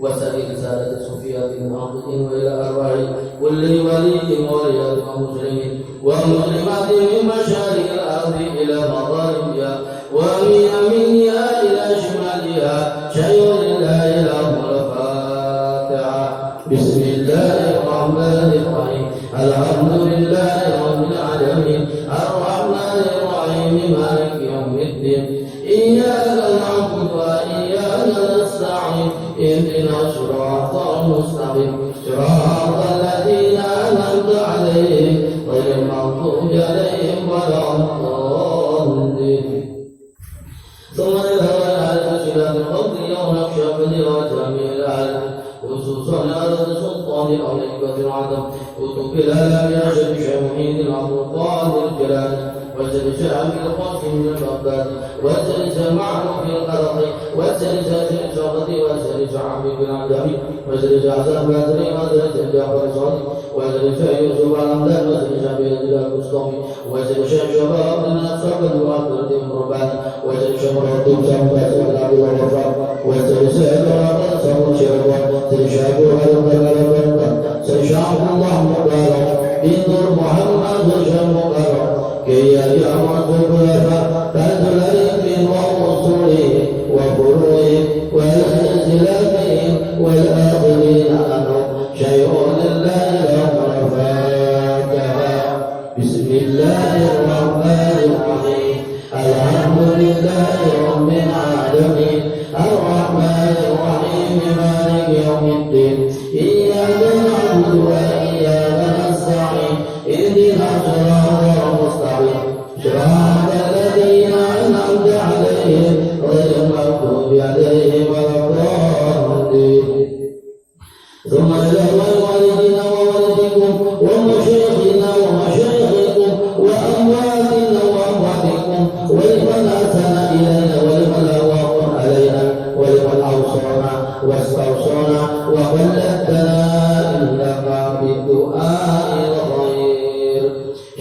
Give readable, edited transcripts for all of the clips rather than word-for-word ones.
وسائر سادة الصوفيات المحققين وإلى أرواح كل ولي ووليات ومسلمين ومسلمات من مشارق الأرض إلى مغاربها ومن يمينها إلى شمالها شيء لله الأمر. الفاتحة. بسم الله الرحمن الرحيم. الحمد لله رب العالمين الرحمن الرحيم مالك يوم الدين إياك نعبد وإياك نستعين اهدنا الصراط المستقيم صراط الذين أنعمت عليهم غير المغضوب عليهم ولا الضالين. ثم نذهب إلى صلاة القبر يوم نخشى جميع العالم خصوصا على سلطان الأولياء العظم كتب الآلام أشد شمعين العبد القادر الجلال وسلسل في القاسم من البغداد وسلسل معه في القرق وسلسل في الشرط وسلسل عبد بن عبد وسلسل عزام بازري وسلسل جعفر الصادق وسلسل يوسف الأمدان وسلسل بيد المسلمي وسلسل شباب النصر وعبد الدين رباني وسلسل مراتب سمباس والعبد الغفار وسلسل رابط سمو شربان سلسل سيشاء الله مبارك بنور محمد وشم مبارك كي يجعل الخلفاء كالخلائق وأصوله وفروعه وسلسلته والآخرين عنه شيء لله الأمر. الفاتحة. بسم الله الرحمن الرحيم. الحمد لله رب العالمين الرحمن الرحيم مالك يوم الدين إياك نعبد وإياك نستعين اهدنا الصراط المستقيم صراط الذين أنعمت عليهم غير المغضوب عليهم ولا الضالين. ثم إلى والدنا ووالدكم ومشايخنا ومشايخكم وأمواتنا وأمواتكم ولمن أتانا إلينا ولمن أوافق علينا ولمن أوصانا واستوصانا وولدنا إنك بالدعاء الخير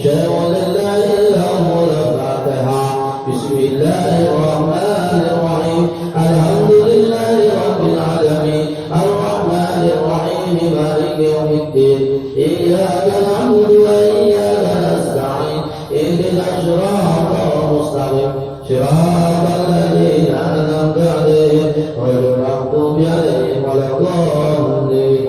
شيء لله الأمر. الفاتحة. بسم الله الرحمن الرحيم. الحمد لله رب العالمين الرحمن الرحيم مالك يوم الدين إياك نعبد وإياك نستعين اهدنا الصراط المستقيم صراط الذين أنعمت عليهم غير المغضوب عليهم ولا الضالين.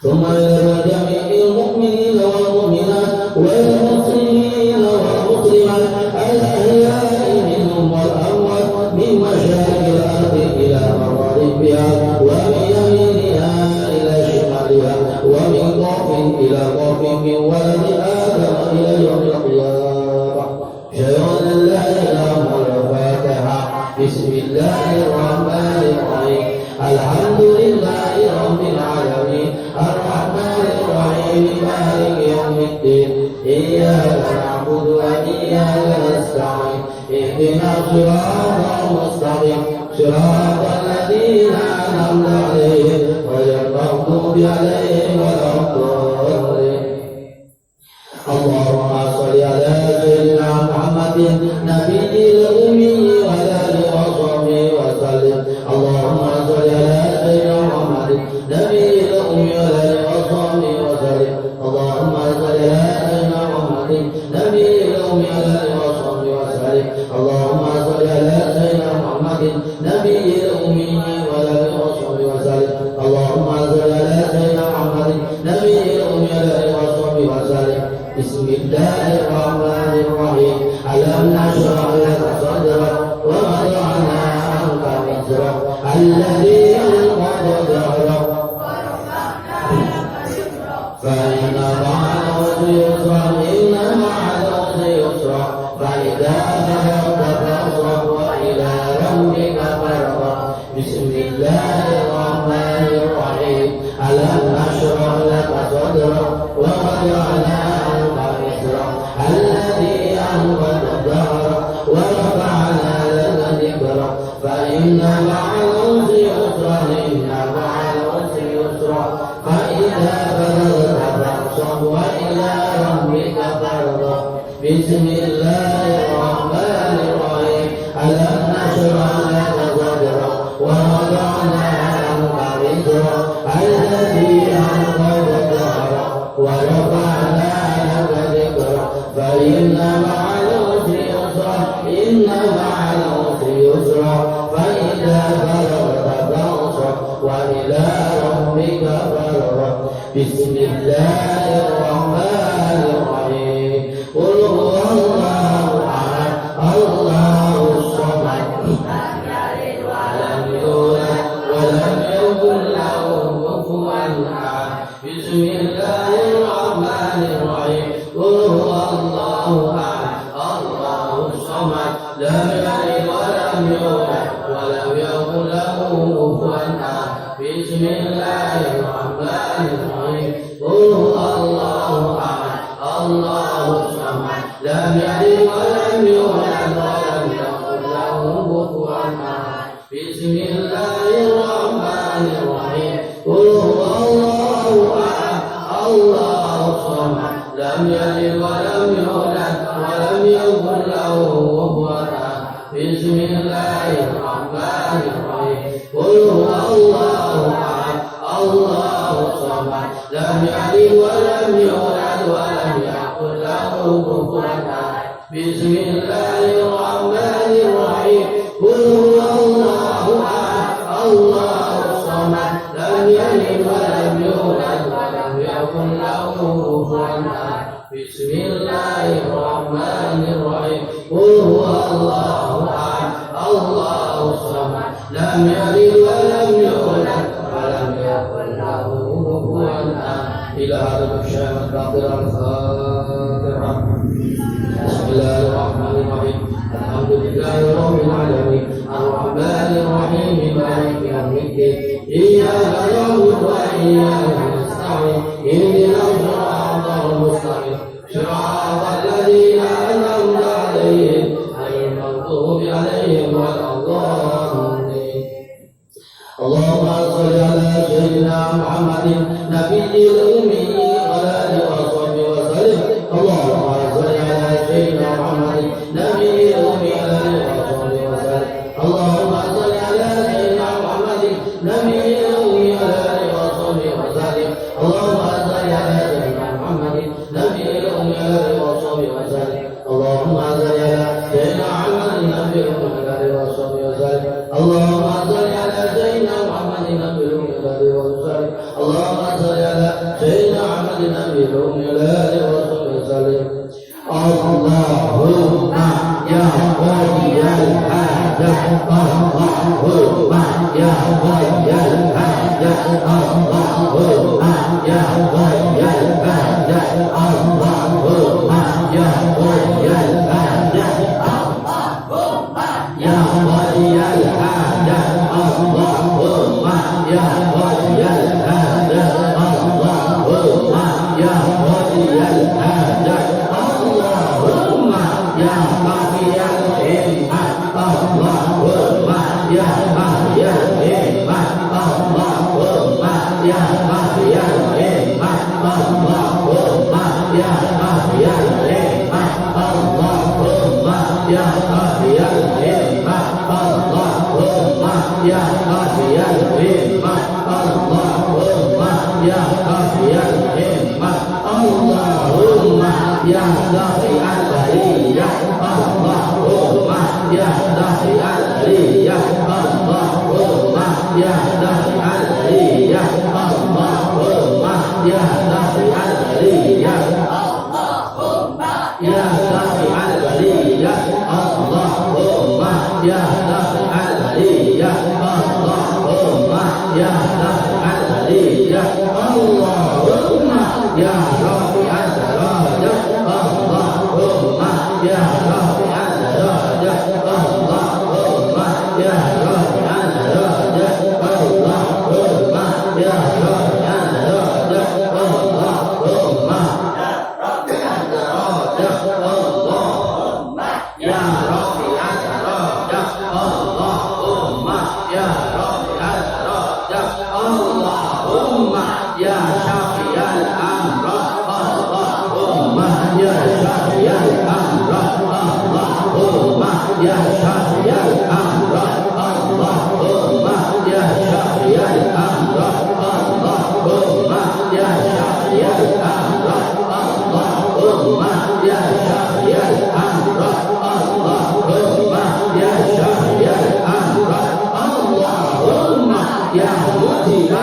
ثم إلى جميع المؤمنين والمؤمنات والمسلمين والمسلمات الأحياء منهم والأموات من مشارق الأرض إلى مغاربها ومن يمينها إلى شمالها ومن ضعف إلى ضعف من ولد آدم إلى يوم القيامة شيء لله الأمر. الفاتحة. بسم الله الرحمن الرحيم. الحمد لله رب العالمين الرحمن الرحيم مالك يوم الدين إياك نعبد وإياك نستعين اهدنا الصراط المستقيم صراط الذين أنعمت عليهم غير المغضوب عليهم ولا الضالين. اللهم صل على سيدنا محمد نبي الأمي وعلى آله وصحبه وسلم. اللهم صل على سيدنا محمد نبي الأمي وعلى آله وصحبه وسلم. اللهم صل على سيدنا محمد نبي الأمي وعلى آله وصحبه وسلم. اللهم صل على سيدنا محمد نبي الأمي وعلى آله وصحبه وسلم. اللهم صل على سيدنا إلى ربك فارغب بسم الله الرحمن الرحيم قل هو الله أحد الله الصمد لم يلد ولم يولد ولم يكن له كفوا أحد بسم الله الرحمن الرحيم قل هو الله أحد الله الصمد لم يلد ولم يولد ولم يكن له كفوا أحد بسم الله الرحمن الرحيم قل هو الله أحد الله الصمد لم يلد ولم يولد ولم يكن له كفوا أحد بسم الله الرحمن الرحيم قل هو الله أحد الله الصمد لم يلد ولم يولد ولم يكن له كفوا أحد بسم الله الرحمن الرحيم قل هو الله أحد الله الصمد لم يلد ولم يولد ولم يكن له كفوا أحد بسم الله الرحمن الرحيم قل هو الله أحد الله الصمد لم يلد ولم يولد ولم يكن له كفوا أحد بسم الله الرحمن الرحيم قل هو الله أحد الله الصمد لم يلد ولم يولد ولم يكن له كفوا أحد إلى هذا الشام الفاطر الفاتحة بسم الله الرحمن الرحيم الحمد لله رب العالمين الرحمن الرحيم مالك يوم الدين إياك نعبد وإياك نستعين اهدنا الصراط المستقيم صراط الذين أنعمت عليهم غير المغضوب عليهم ولا الضالين اللهم صل على سيدنا محمد نبي الأمي وعلى آله وصحبه وسلم اللهم صل على سيدنا محمد نبي الأمي وعلى آله وصحبه وسلم اللهم صل على سيدنا محمد نبي الأمي وعلى آله وصحبه وسلم اللهم صل على سيدنا محمد نبي الأمي وعلى آله وصحبه وسلم اللهم صل على سيدنا محمد نبي الأمي وعلى آله وصحبه وسلم اللهم صل على سيدنا محمد نبي الأمي وعلى آله وصحبه اللهم صل على سيدنا محمد نبي الأمي وعلى آله وصحبه وسلم اللهم يا ولي الحاجة اللهم يا ولي الحاجة اللهم يا ولي الحاجة اللهم يا ولي الحاجة اللهم يا ولي الحاجة اللهم يا ولي الحاجة اللهم يا ولي الحاجة اللهم يا قوي الهمة اللهم يا قوي الهمة اللهم يا قوي الهمة اللهم يا قوي الهمة اللهم يا قوي الهمة اللهم يا قوي الهمة اللهم يا قوي الهمة اللهم يا دافع البرية اللهم يا دافع البرية اللهم يا دافع البرية اللهم يا دافع البرية اللهم يا دافع البرية اللهم يا دافع البرية اللهم يا دافع البرية اللهم يا رافع الدرجة اللهم يا رافع الدرجة اللهم يا رافع الدرجة اللهم يا رافع الدرجة اللهم اللهم يا رافع الدرجة اللهم يا رافع الدرجة اللهم يا شافي الأمر اللهم يا شافي الأمر اللهم يا شافي الأمر اللهم يا شافي الأمر اللهم يا شافي الأمر اللهم يا شافي الأمر اللهم يا شافي الأمر اللهم يا مدير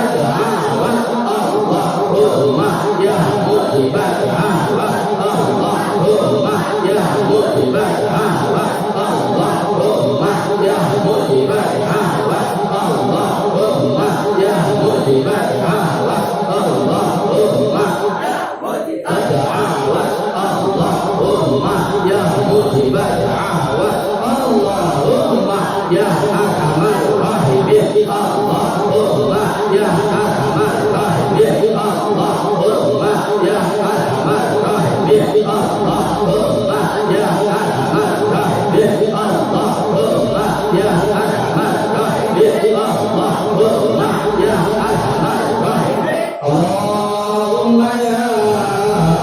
ya arhamar rahimin Allahumma ya arhamar rahimin Allahumma ya arhamar rahimin Allahumma ya arhamar rahimin Allahumma ya arhamar rahimin Allahumma ya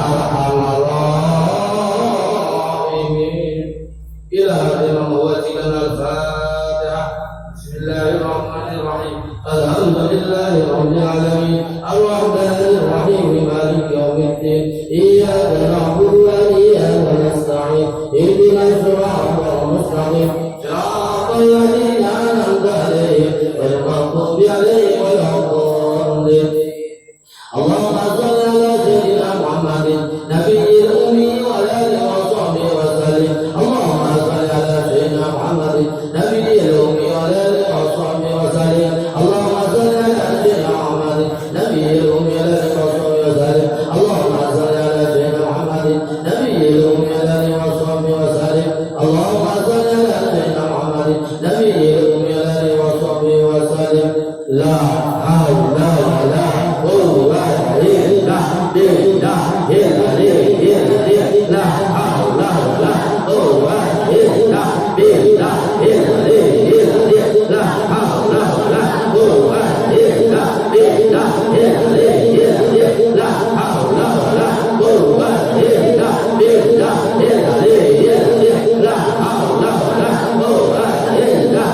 arhamar rahimin ila hadil mawatikan al-Fatihah. Bismillahirrahmanirrahim. Alhamdulillahi rabbil alamin ar-rahmanir rahim maliki yaumiddin iyyaka na'budu wa iyyaka nasta'in ihdinas siratal mustaqim siratal ladzina an'amta 'alaihim ghairil maghdubi 'alaihim waladdallin. Allahumma shalli 'ala sayyidina Muhammadin nabiyil ummi wa ala alihi wa sahbihi wa sallim. Allahumma shalli 'ala sayyidina Muhammadin nabiyil ummi wa ala alihi wa sahbihi wa sallim. Allahumma shalli 'ala sayyidina Muhammadin nabiyil ummi wa ala alihi wa sahbihi wa sallim. Allahumma shalli 'ala sayyidina Muhammadin nabiyil ummi wa ala alihi wa sahbihi wa sallim. Allahumma shalli 'ala sayyidina Muhammadin nabiyil ummi wa ala alihi wa sahbihi wa sallim. La haula wa la quwwata illa billah. La haula wa la quwwata illa billah. La haula wa la quwwata illa billah. La haula wa la quwwata illa billah. La haula wa la quwwata illa billah. La haula wa la quwwata illa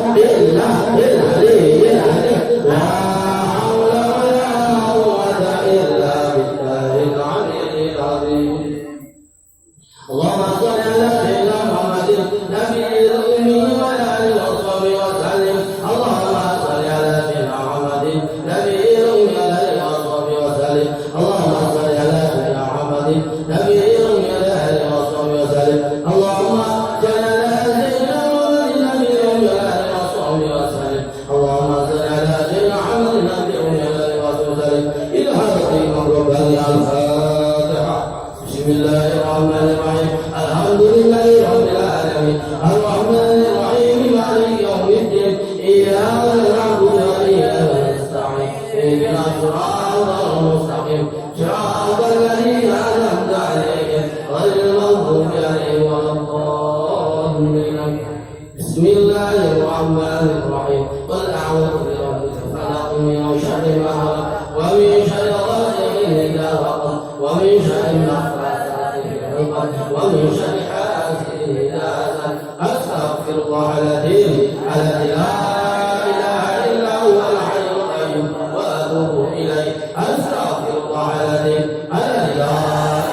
billah. La haula wa la quwwata illa billahil aliyyil azim. Allahumma shalli ala sayyidina Muhammadin nabiyil ummi wa ala alihi wa sahbihi wa sallim. Allahumma shalli ala sayyidina Muhammadin nabiyil ummi wa ala alihi wa sahbihi wa sallim. Allahumma shalli ala sayyidina Muhammadin nabiyil ummi wa ala alihi wa sahbihi wa sallim. Allahumma shalli ala sayyidina Muhammadin nabiyil ummi wa ala alihi wa sahbihi wa sallim. Allahumma shalli ala sayyidina Muhammadin nabiyil ummi wa ala alihi wa sahbihi wa sallim. Ila hadrati rabbani al-Fatihah. Bismillahirrahmanirrahim. Alhamdulillahi rabbil alamin ar-rahmanir rahim maliki yaumiddin iyyaka na'budu wa iyyaka nasta'in ihdinas siratal mustaqim siratal ladzina an'amta 'alaihim ghairil maghdubi 'alaihim waladdallin. Bismillahirrahmanirrahim. Qul a'udzu birabbil falaq min syarri ma khalaq wa min syarri ghasiqin idza waqab wa min syarri naffatsati fil 'uqad wa min syarri hasidin idza hasad. Astaghfirullah al-azim alladzi la ilaha illa huwal hayyul qayyum wa atubu ilaih. Astaghfirullah al-azim alladzi la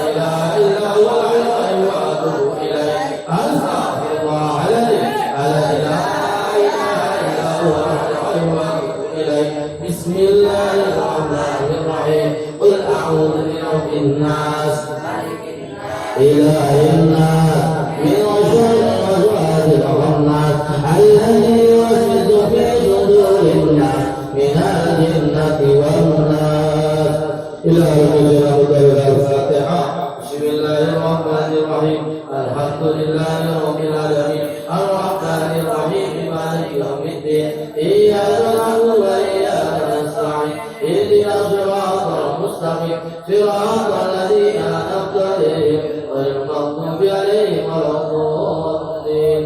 ilaha illa huwal hayyul qayyum wa atubu ilaih. Astaghfirullah al-azim alladzi la ilaha illa huwal hayyul qayyum wa atubu ilaih. Bismillahirrahmanirrahim. Qul a'udzu birabbin nas ilahin nas min syarri waswasil khannas alladzi yuwaswisu fi sudurin nas minal jinnati wan nas. Al-Fatihah. Bismillahirrahmanirrahim. Alhamdulillahi rabbil alamin ar-rahmanir rahim maliki yaumiddin iyyaka na'budu wa iyyaka nasta'in ihdinas siratal mustaqim siratal ladzina an'amta 'alaihim ghairil maghdubi 'alaihim waladdallin.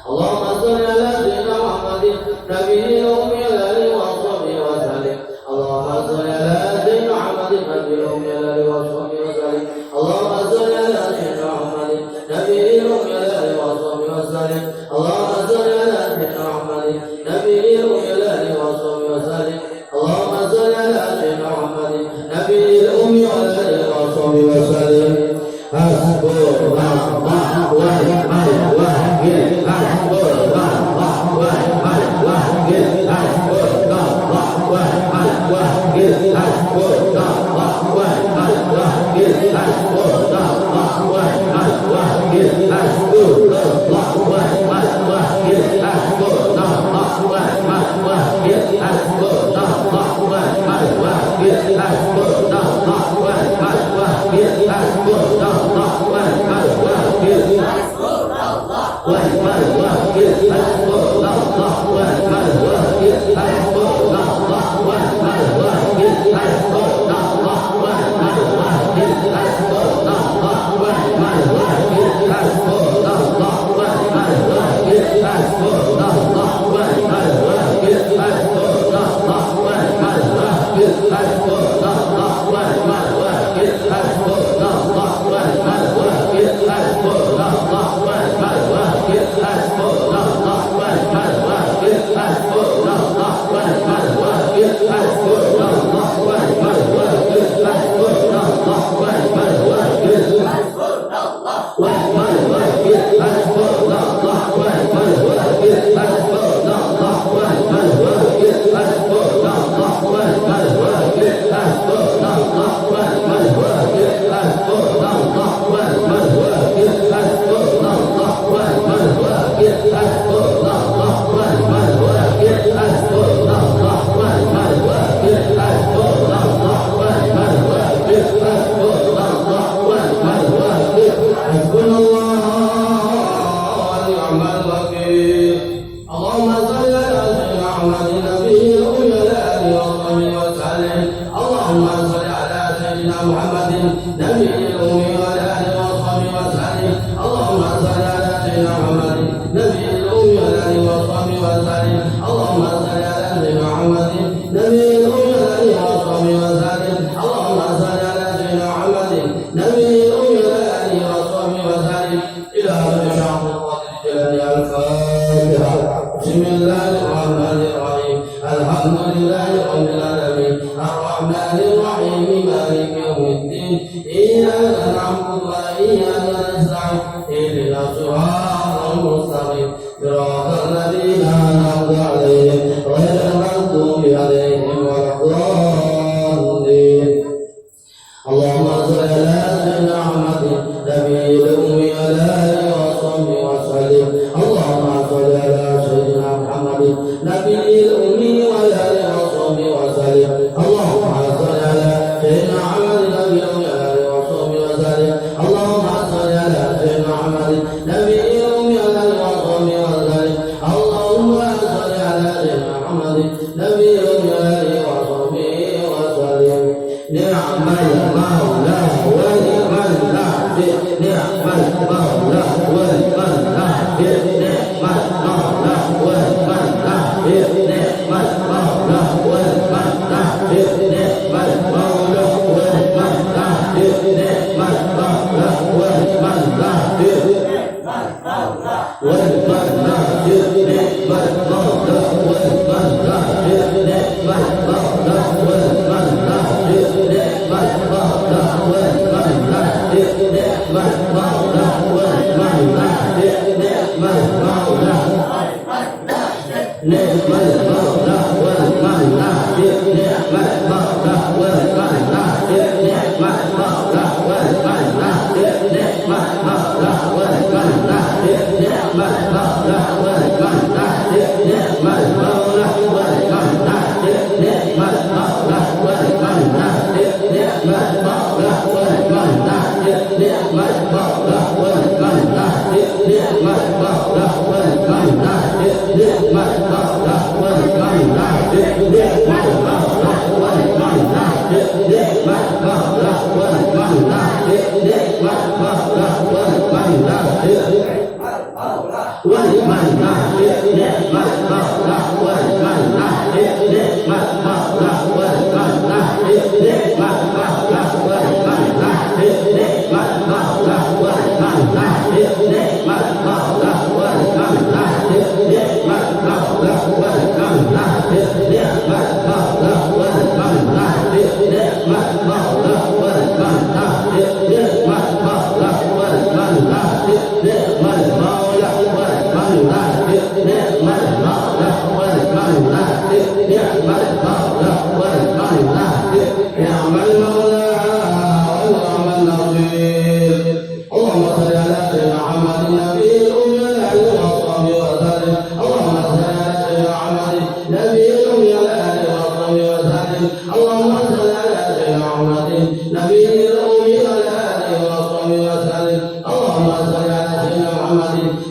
Allahumma shalli ala sayyidina Muhammadin nabiyil ummi wa ala alihi wa sahbihi wa sallim. Allahumma shalli ala sayyidina Muhammadin nabiyil ummi wa ala alihi wa sahbihi wa sallim. Allahumma shalli ala sayyidina Muhammadin nabiyil ummi wa ala alihi wa sahbihi wa sallim. Allahumma shalli ala sayyidina Muhammadin nabiyil ummi wa ala alihi wa sahbihi wa sallim. Allahumma shalli ala sayyidina Muhammadin nabiyil ummi wa ala alihi wa sahbihi wa sallim. Hasbunallahu wa ni'mal wakil. Hasbunallahu wa ni'mal wakil. Hasbunallahu wa ni'mal wakil. Hasbunallahu wa ni'mal wakil. Hasbunallahu wa ni'mal wakil. Hasbunallahu wa ni'mal wakil. Hasbunallahu wa ni'mal wakil.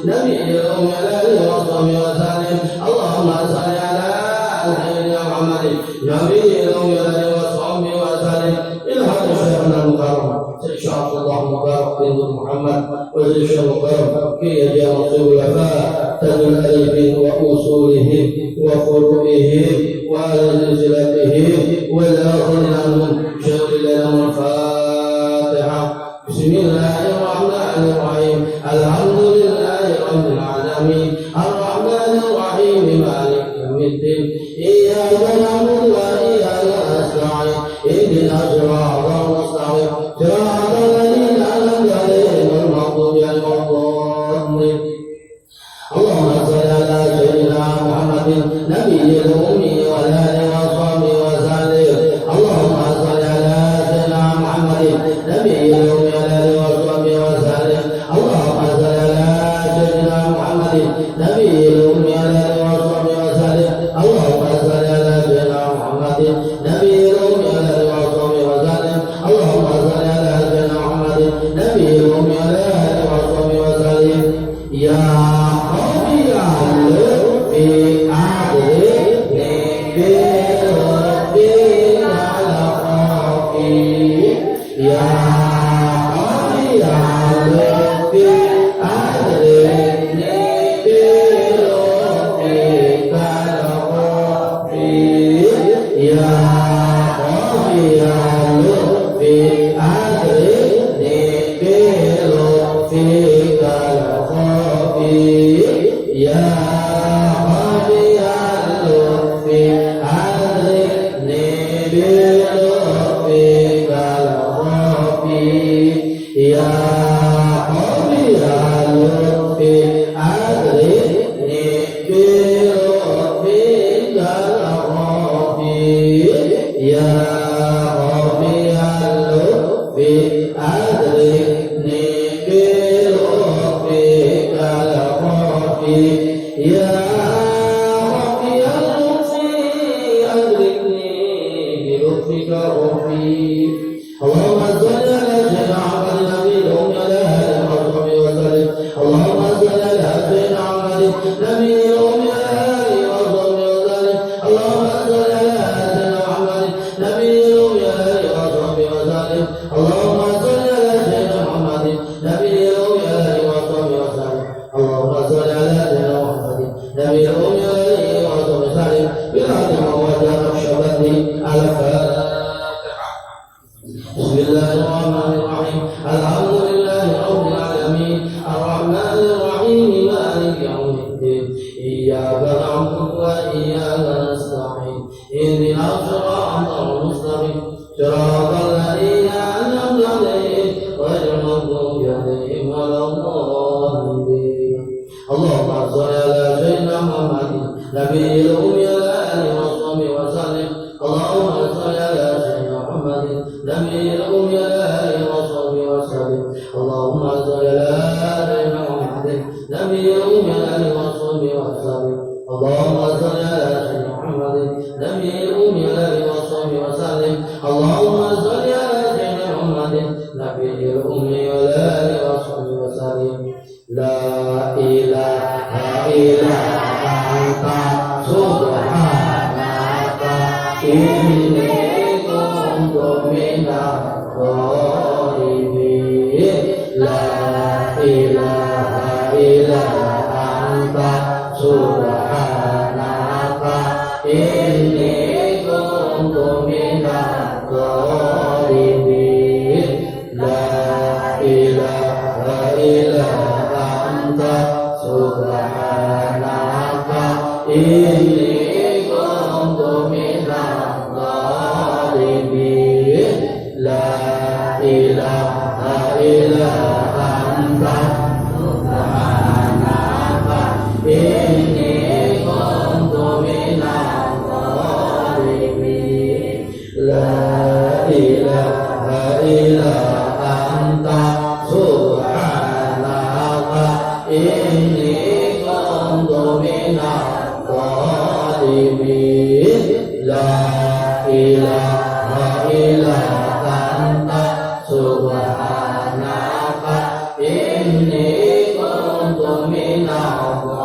نبي على آله وصحبه وسلم اللهم صل على سيدنا محمد نبي الأمي على آله وصحبه وسلم إلى هذا شيخنا المكرم شيخ الله مبارك بن محمد وشيخ المكرم في يد مصيب الوفاء تاج الألفين وأصولهم وفروعهم وعلى سلسلتهم والآخرين عنهم شيخ لنا الفاتحة بسم الله الرحمن الرحيم الحمد لله رب العالمين الرحمن الرحيم مالك يوم الدين إياك نعبد وإياك نستعين اهدنا الصراط المستقيم صراط الذين أنعمت عليهم غير المغضوب عليهم ولا الضالين اللهم صل على سيدنا محمد نبي الأمي وعلى آله وصحبه وسلم اللهم صل على سيدنا محمد نبي الأمي وعلى آله وصحبه وسلم اللهم صل على سيدنا محمد نبي الأمي وعلى آله وصحبه وسلم اللهم صل على سيدنا محمد نبي الأمي وعلى آله وصحبه وسلم اللهم صل على سيدنا محمد نبي الأمي وعلى آله وصحبه وسلم يا ربي يا في عدل بربي على خافي يا ربي يا في عدل بربي على خافي يا ربي يا في عدل بربي على خافي يا ربي يا لطفي عذرني بلطفك الخفي يا ربي يا لطفي عذرني بلطفك الخفي يا ربي يا لطفي عذرني بلطفك الخفي يا ربي يا لطفي أدركني بلطفك ربي اللهم صل على سيدنا محمد نبي الأمي على آله وصحبه وسلم اللهم صل على سيدنا محمد نبي الأمي على آله وصحبه وسلم اللهم صل على سيدنا محمد نبي الأمي على آله وصحبه وسلم اللهم صل على سيدنا محمد نبي الأمي على آله وصحبه وسلم اللهم صل على سيدنا محمد نبي الأمي على آله وصحبه وسلم بلاد مواد الشباب على الفاتحة بسم الله الرحمن الرحيم الحمد لله رب العالمين الرحمن الرحيم مالك يوم الدين إياك نعبد وإياك نستعين اهدنا الصراط المستقيم صراط الذين أنعمت عليهم غير المغضوب عليهم ولا الضالين اللهم صل على سيدنا محمد نبي الأمي على آله وصحبه وسلم اللهم صل على سيدنا محمد نبي الأمي على آله وصحبه وسلم اللهم صل على سيدنا محمد نبي الأمي على آله وصحبه وسلم اللهم صل على سيدنا محمد نبي الأمي على آله وصحبه وسلم اللهم صل على سيدنا محمد نبي الأمي على آله وصحبه وسلم لا إله إلا أنت سبحانك إني كنت من الظالمين لا إله إلا أنت سبحانك إني كنت من الظالمين لا إله إلا أنت سبحانك إني كنت من الظالمين لا إله إلا أنت سبحانك إني كنت من الظالمين لا إله إلا أنت سبحانك إني كنت من الظالمين لا إله إلا أنت سبحانك إني كنت من الظالمين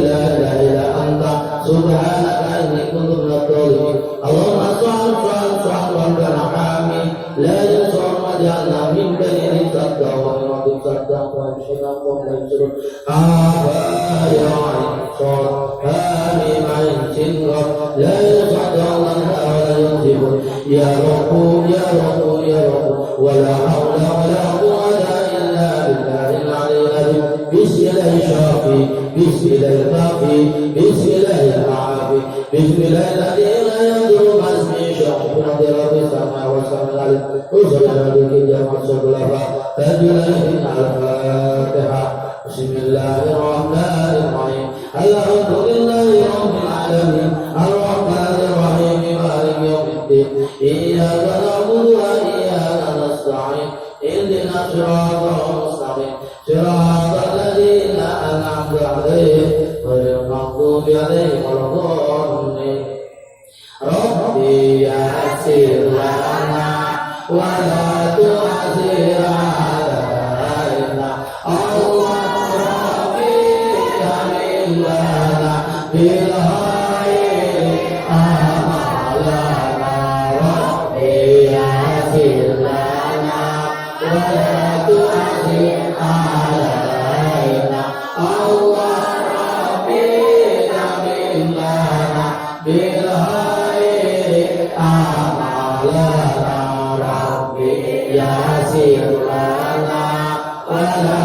لا إله إلا أنت سبحانك إني كنت من الظالمين اللهم صل وسلم حامي لا ينصر وجعلنا من بين صدق ومن ربك صدق وانشنا قبل الشرك يا عين صاد هامي معين سنغر لا يصدق ولا ينزل يا رب يا رب يا رب ولا حول ولا قوة إلا بالله العلي العظيم بسم الله الشافي بسم الله الكافي بسم الله العافي بسم الله الذي لا يضر مع اسمه شيء في رب السماء والارض وصلى عليك جمع الصلاه فجلنا الفاتحه بسم الله الرحمن الرحيم الحمد لله رب العالمين الرحمن الرحيم مالك يوم الدين اياك نعبد واياك نستعين اهدنا الصراط المستقيم صراط الذين انعمت عليهم غير المغضوب عليهم ولا الضالين ربي يسر لنا ولا تعسر علينا الله ربي يمن لنا بالخير أعمالنا ربي يسر لنا ولا تعسر علينا الله ربي يمن لنا بالخير أعمالنا ربي يسر لنا ولا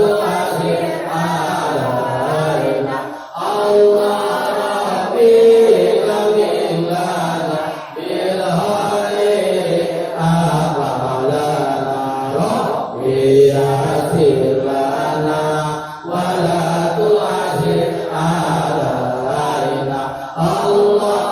تعسر علينا الله ربي يمن لنا بالخير أعمالنا ربي يسر لنا ولا تعسر علينا الله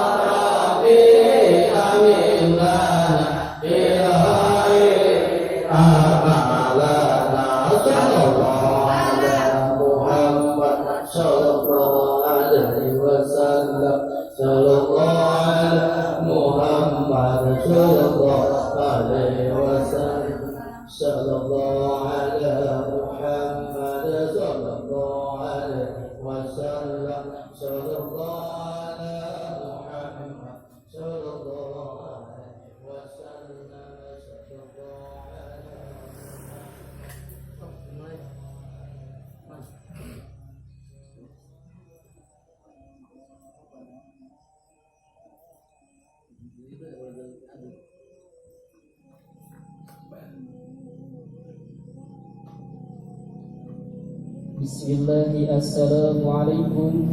Bismillah, assalamualaikum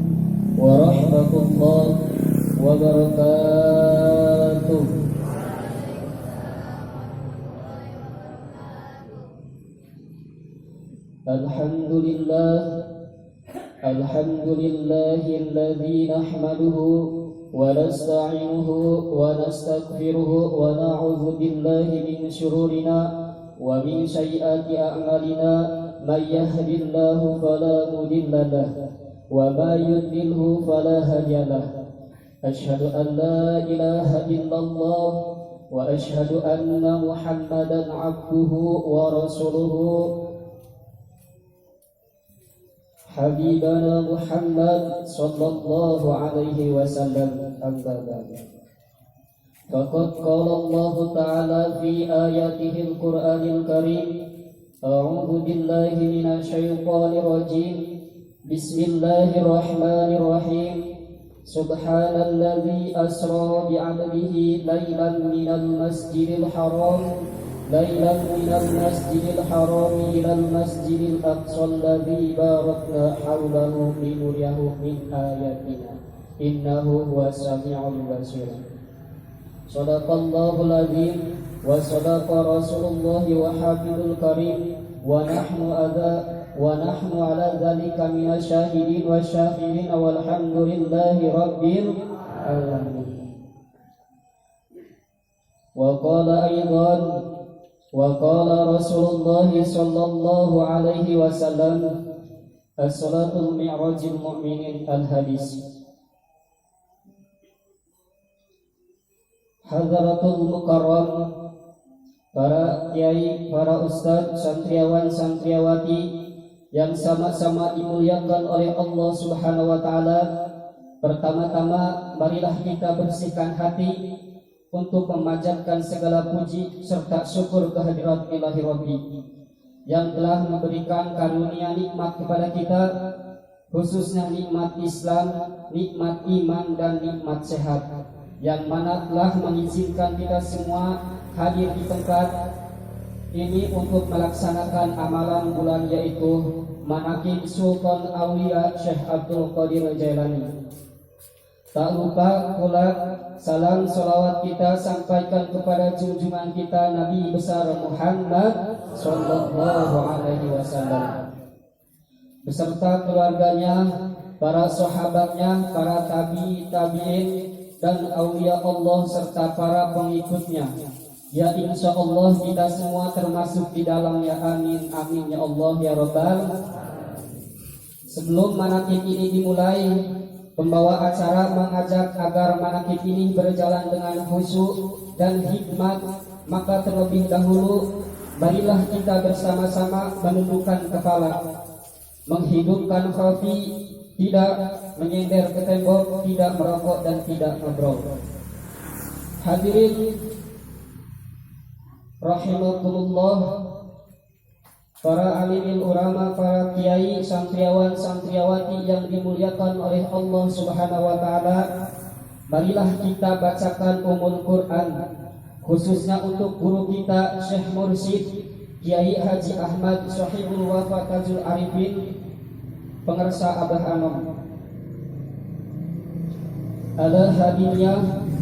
warahmatullahi wabarakatuh. Alhamdulillahilladzi nahmaduhu wa nasta'inuhu wa nastaghfiruhu wa na'udzu billahi min shururina wa min sayyiati a'malina. من يهد الله فلا مضل له وما يضلل فلا هادي له أشهد أن لا إله إلا الله وأشهد أن محمدا عبده ورسوله حبيبنا محمد صلى الله عليه وسلم أما بعد فقد قال الله تعالى في آياته القرآن الكريم أعوذ بالله من الشيطان الرجيم بسم الله الرحمن الرحيم سبحان الذي أسرى بعبده ليلا من المسجد الحرام إلى المسجد الأقصى الذي باركنا حوله لنريه من آياتنا إنه هو السميع البصير صدق الله العظيم وصدق رسول الله وحبيب الكريم ونحن على ذلك من الشاهدين والشاكرين والحمد لله رب العالمين. وقال رسول الله صلى الله عليه وسلم As-salatul mi'rajil mu'minin al-hadis. Hadratul mukarram, para kiai, para ustadz, santriawan, santriawati yang sama-sama dimuliakan oleh Allah Subhanahu wa taala. Pertama-tama marilah kita bersihkan hati untuk memanjatkan segala puji serta syukur kehadirat Ilahi Rabbi yang telah memberikan karunia nikmat kepada kita, khususnya nikmat Islam, nikmat iman dan nikmat sehat, yang mana telah mengizinkan kita semua hadir di tempat ini untuk melaksanakan amalan bulan, yaitu Manaqib Sultan Aulia Syekh Abdul Qadir Jailani. Tak lupa pula salam salawat kita sampaikan kepada junjungan kita Nabi besar Muhammad sallallahu alaihi wasallam beserta keluarganya, para sahabatnya, para tabi'in dan aulia Allah serta para pengikutnya. Ya insya Allah kita semua termasuk di dalamnya, amin amin ya Allah ya Rabbal. Sebelum manaqib ini dimulai, pembawa acara mengajak agar manaqib ini berjalan dengan khusyuk dan hikmat. Maka terlebih dahulu marilah kita bersama-sama menundukkan kepala, menghidupkan kopi, tidak menyender ke tembok, tidak merokok dan tidak ngobrol. Hadirin rahimakumullah, para alimil ulama, para kiai, santriawan, santriawati yang dimuliakan oleh Allah Subhanahu wa taala, marilah kita bacakan Quran, khususnya untuk guru kita Syekh Mursyid Kiai Haji Ahmad Sahibul Wafa Tajul Arifin, pengersa Abah Anom. Ala hadiyah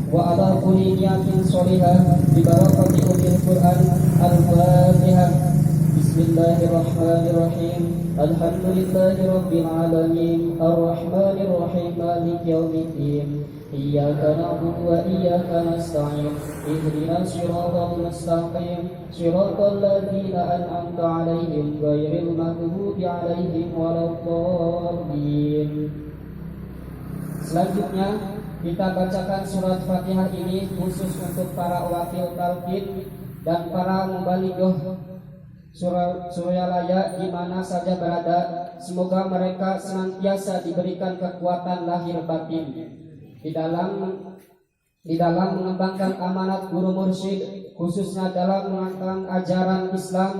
wa ala kulli niyatin sholihah bi barakati umil Quran. Al-Fatihah. Bismillahirrahmanirrahim. Alhamdulillahi rabbil alamin. Ar-Rahmanir Rahim. Maliki yaumiddin. Iyyaka na'budu wa iyyaka nasta'in. Ihdinas siratal mustaqim. Siratal ladzina an'amta 'alaihim ghairil maghdubi 'alaihim waladdallin. Selanjutnya kita bacakan surat Fatihah ini khusus untuk para wakil talqin dan para mubalighah Suralaya di mana saja berada. Semoga mereka senantiasa diberikan kekuatan lahir batin di dalam mengembangkan amanat guru mursyid, khususnya dalam mengembangkan ajaran Islam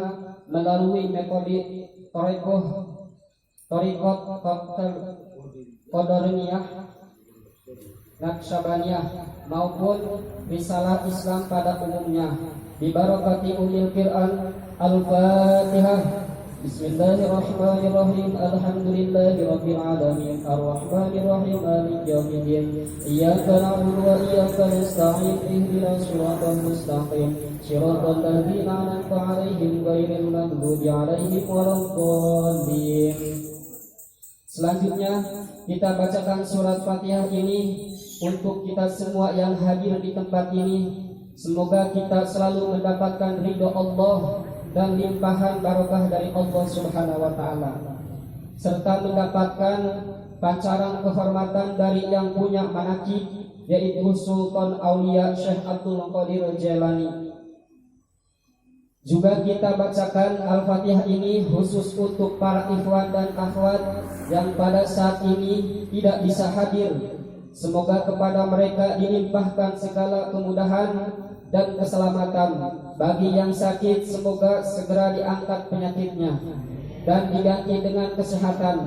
melalui metode Thariqat Qadariyah, Naqsyabaniyah maupun risalah Islam pada umumnya. Bi barakati umil Quran. Al-Fatihah. Bismillahirrahmanirrahim. Alhamdulillahi rabbil alamin. Ar-Rahmanir Rahim. Maliki yaumiddin. Iyyaka na'budu wa iyyaka nasta'in. Ihdinas siratal mustaqim. Siratal ladzina an'amta 'alaihim ghairil maghdubi 'alaihim waladdallin. Selanjutnya kita bacakan surat Fatihah ini untuk kita semua yang hadir di tempat ini. Semoga kita selalu mendapatkan ridho Allah dan limpahan barokah dari Allah Subhanahu wa taala, serta mendapatkan pancaran kehormatan dari yang punya manaqib, yaitu Sultan Aulia Syekh Abdul Qadir Jailani. Juga kita bacakan Al-Fatihah ini khusus untuk para ikhwan dan akhwat yang pada saat ini tidak bisa hadir. Semoga kepada mereka dilimpahkan segala kemudahan dan keselamatan. Bagi yang sakit, semoga segera diangkat penyakitnya dan diganti dengan kesehatan.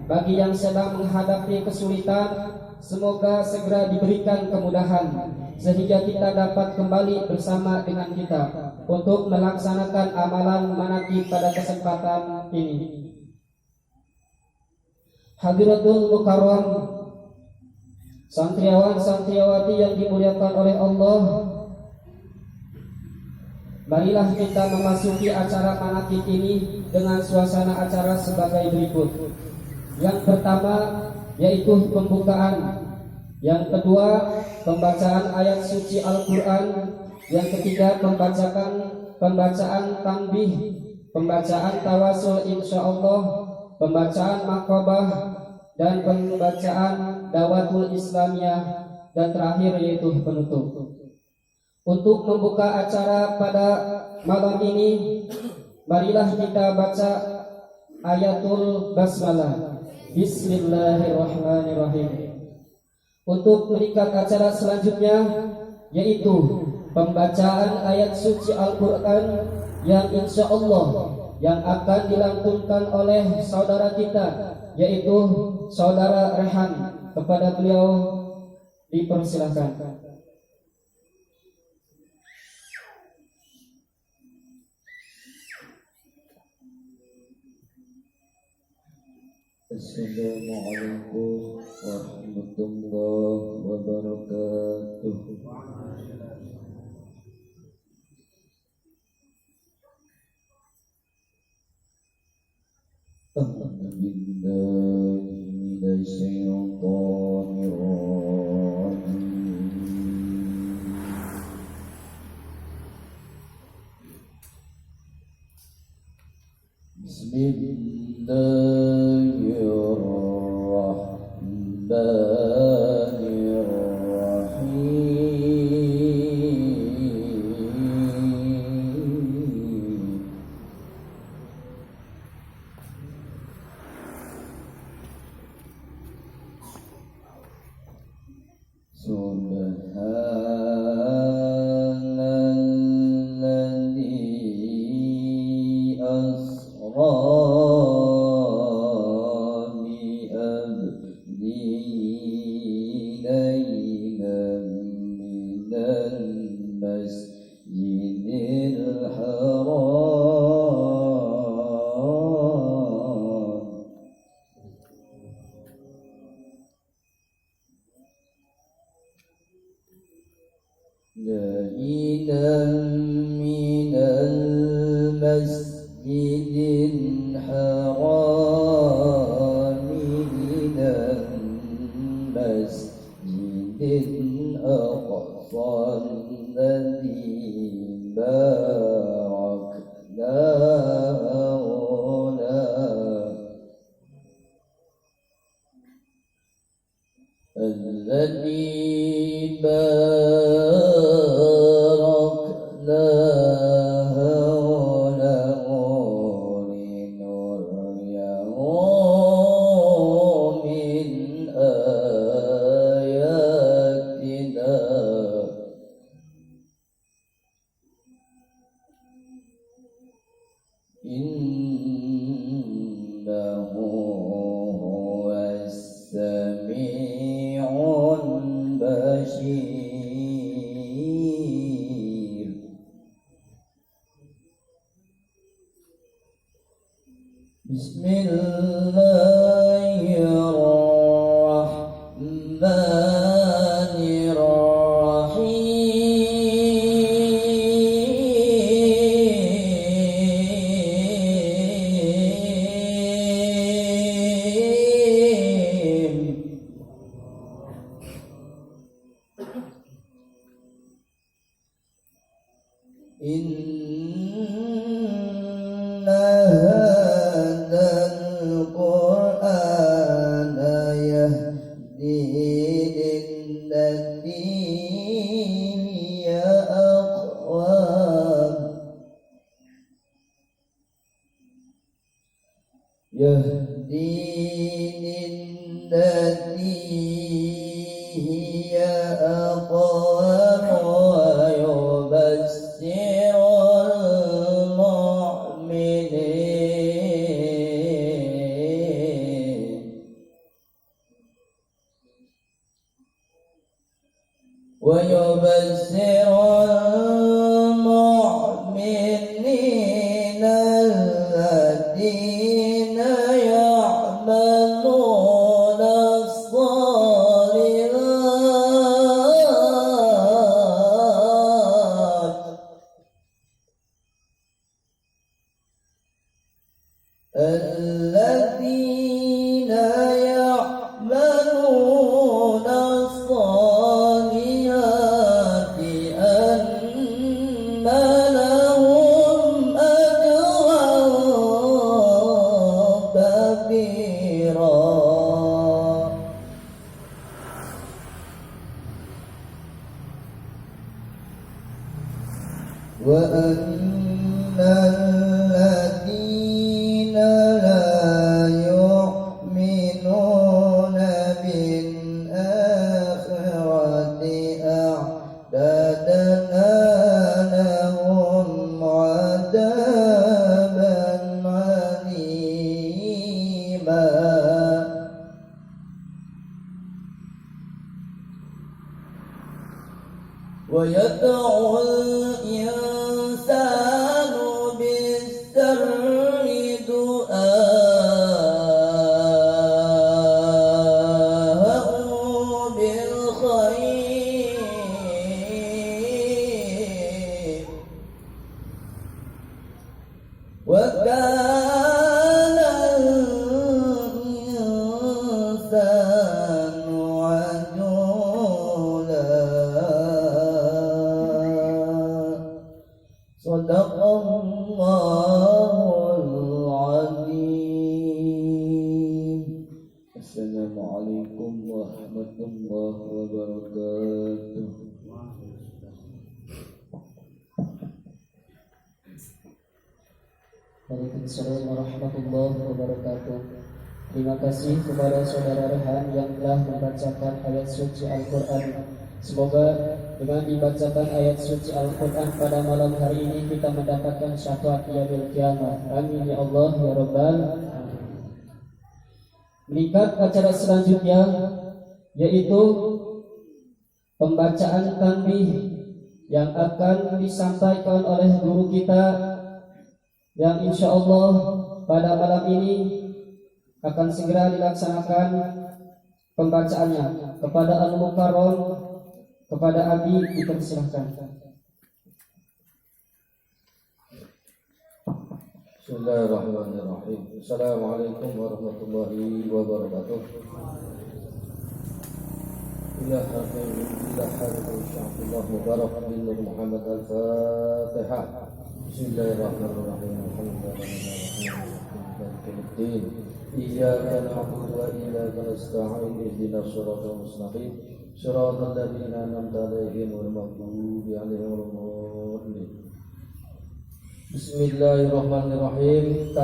Bagi yang sedang menghadapi kesulitan, semoga segera diberikan kemudahan sehingga kita dapat kembali bersama dengan kita untuk melaksanakan amalan manaqib pada kesempatan ini. Hadiratul Mukarram, santriawan santriawati yang dimuliakan oleh Allah, marilah kita memasuki acara manaqib ini dengan suasana acara sebagai berikut. Yang pertama yaitu pembukaan, yang kedua pembacaan ayat suci Al-Quran, yang ketiga pembacaan tanbih, pembacaan tawasul insyaallah, pembacaan maktabah dan pembacaan dawatul Islamiyah, dan terakhir yaitu penutup. Untuk membuka acara pada malam ini, marilah kita baca ayatul basmalah. Bismillahirrahmanirrahim. Untuk mengikat acara selanjutnya, yaitu pembacaan ayat suci Al-Quran yang insya Allah yang akan dilantunkan oleh saudara kita, yaitu saudara Rehan. Kepada beliau dipersilahkan. Assalamualaikum warahmatullahi wabarakatuh. A'udzu billahi minasy syaithanir rajim. Bismillahirrahmanirrahim. Subhanalladzi asra bi-'abdihi laylan minal masjidil haram ليلا من المسجد الحرام إلى المسجد الأقصى الذي باركنا حوله الذي باركنا حوله لنريه من آياتنا إنه هو السميع البشير. بسم الله الرحمن الرحيم. إن هذا القرآن يهدي للتي هي أقوم ويبشر المؤمنين الذين يعملون الصالحات الذين يعملون الصالحات أن لهم أجرا وأن الذين لا يؤمنون بالآخرة أعتدنا لهم عذابا أليما ويدعو الإنسان بالشر دعاءه بالخير وكان الإنسان عجولا صدق الله العظيم. Assalamualaikum warahmatullahi wabarakatuh. Waalaikumsalam warahmatullahi wabarakatuh. Terima kasih kepada saudara Rehan yang telah membacakan ayat suci Al-Quran. Semoga dengan dibacakan ayat suci Al-Quran pada malam hari ini kita mendapatkan syafaat yaumil qiyamah. Amin ya Allah ya Rabbal alamin. Meningkat acara selanjutnya yaitu pembacaan tanbih yang akan disampaikan oleh guru kita yang insya Allah pada malam ini akan segera dilaksanakan pembacaannya. Kepada Al-Mukarram, kepada Abi dipersilahkan. Bismillahirrahmanirrahim. Assalamualaikum warahmatullahi wabarakatuh. Ilahadillah mubarak bin Muhammad al-Fatihah. Bismillahirrahmanirrahim. Alhamdulillahirrahmanirrahim. Iyyaka na'budu wa iyyaka nasta'in. Ihdinas siratal mustaqim. Siratal ladzina an'amta 'alaihim ghairil maghdubi 'alaihim waladdallin. Bismillahirrahmanirrahim.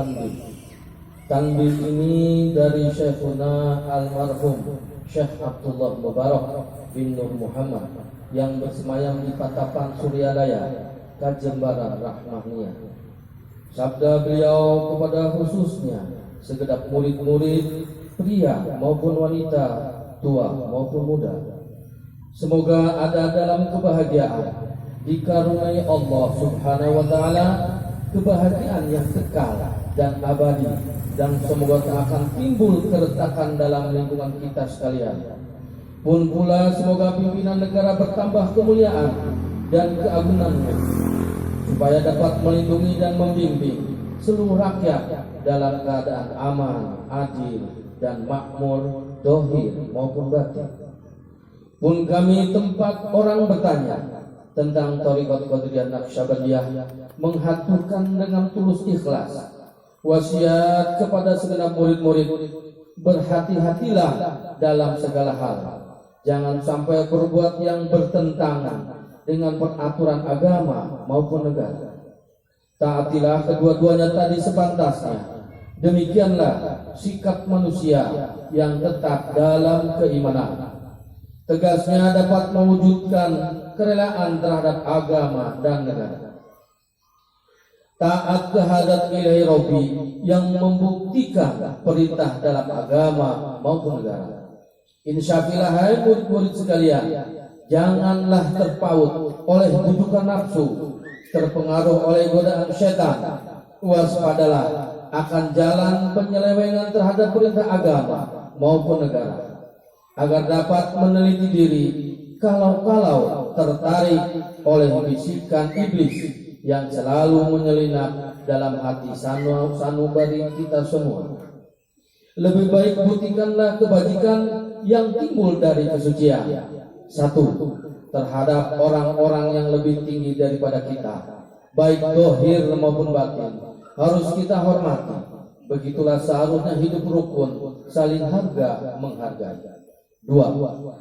Tanbih ini dari Syekhuna almarhum Syekh Abdullah Mubarak bin Nur Muhammad yang bersemayam di Patapan Suryalaya, Kajembaran Rahmahnya. Sabda beliau kepada khususnya segenap murid-murid pria maupun wanita, tua maupun muda. Semoga ada dalam kebahagiaan, dikaruniai Allah Subhanahu wa taala kebahagiaan yang kekal dan abadi, dan semoga tak akan timbul keretakan dalam lingkungan kita sekalian. Pun pula semoga pimpinan negara bertambah kemuliaan dan keagungannya, supaya dapat melindungi dan membimbing seluruh rakyat dalam keadaan aman, adil, dan makmur, dohir maupun batin. Pun kami tempat orang bertanya tentang Thariqat Qadiriyah Naqsyabandiyah menghaturkan dengan tulus ikhlas wasiat kepada segenap murid-murid, berhati-hatilah dalam segala hal. Jangan sampai berbuat yang bertentangan dengan peraturan agama maupun negara. Taatilah kedua-duanya tadi sepantasnya. Demikianlah sikap manusia yang tetap dalam keimanan. Tegasnya dapat mewujudkan kerelaan terhadap agama dan negara. Taat kehadrat ilahi Rabbi yang membuktikan perintah dalam agama maupun negara. Insyafilah hai murid-murid sekalian, janganlah terpaut oleh bujukan nafsu, terpengaruh oleh godaan setan. Waspadalah akan jalan penyelewengan terhadap perintah agama maupun negara, agar dapat meneliti diri kalau-kalau tertarik oleh bisikan iblis yang selalu menyelinap dalam hati sanubari kita semua. Lebih baik buktikanlah kebajikan yang timbul dari kesucian. Satu, terhadap orang-orang yang lebih tinggi daripada kita, baik dohir maupun batin, harus kita hormati. Begitulah seharusnya hidup rukun, saling harga menghargai. Dua,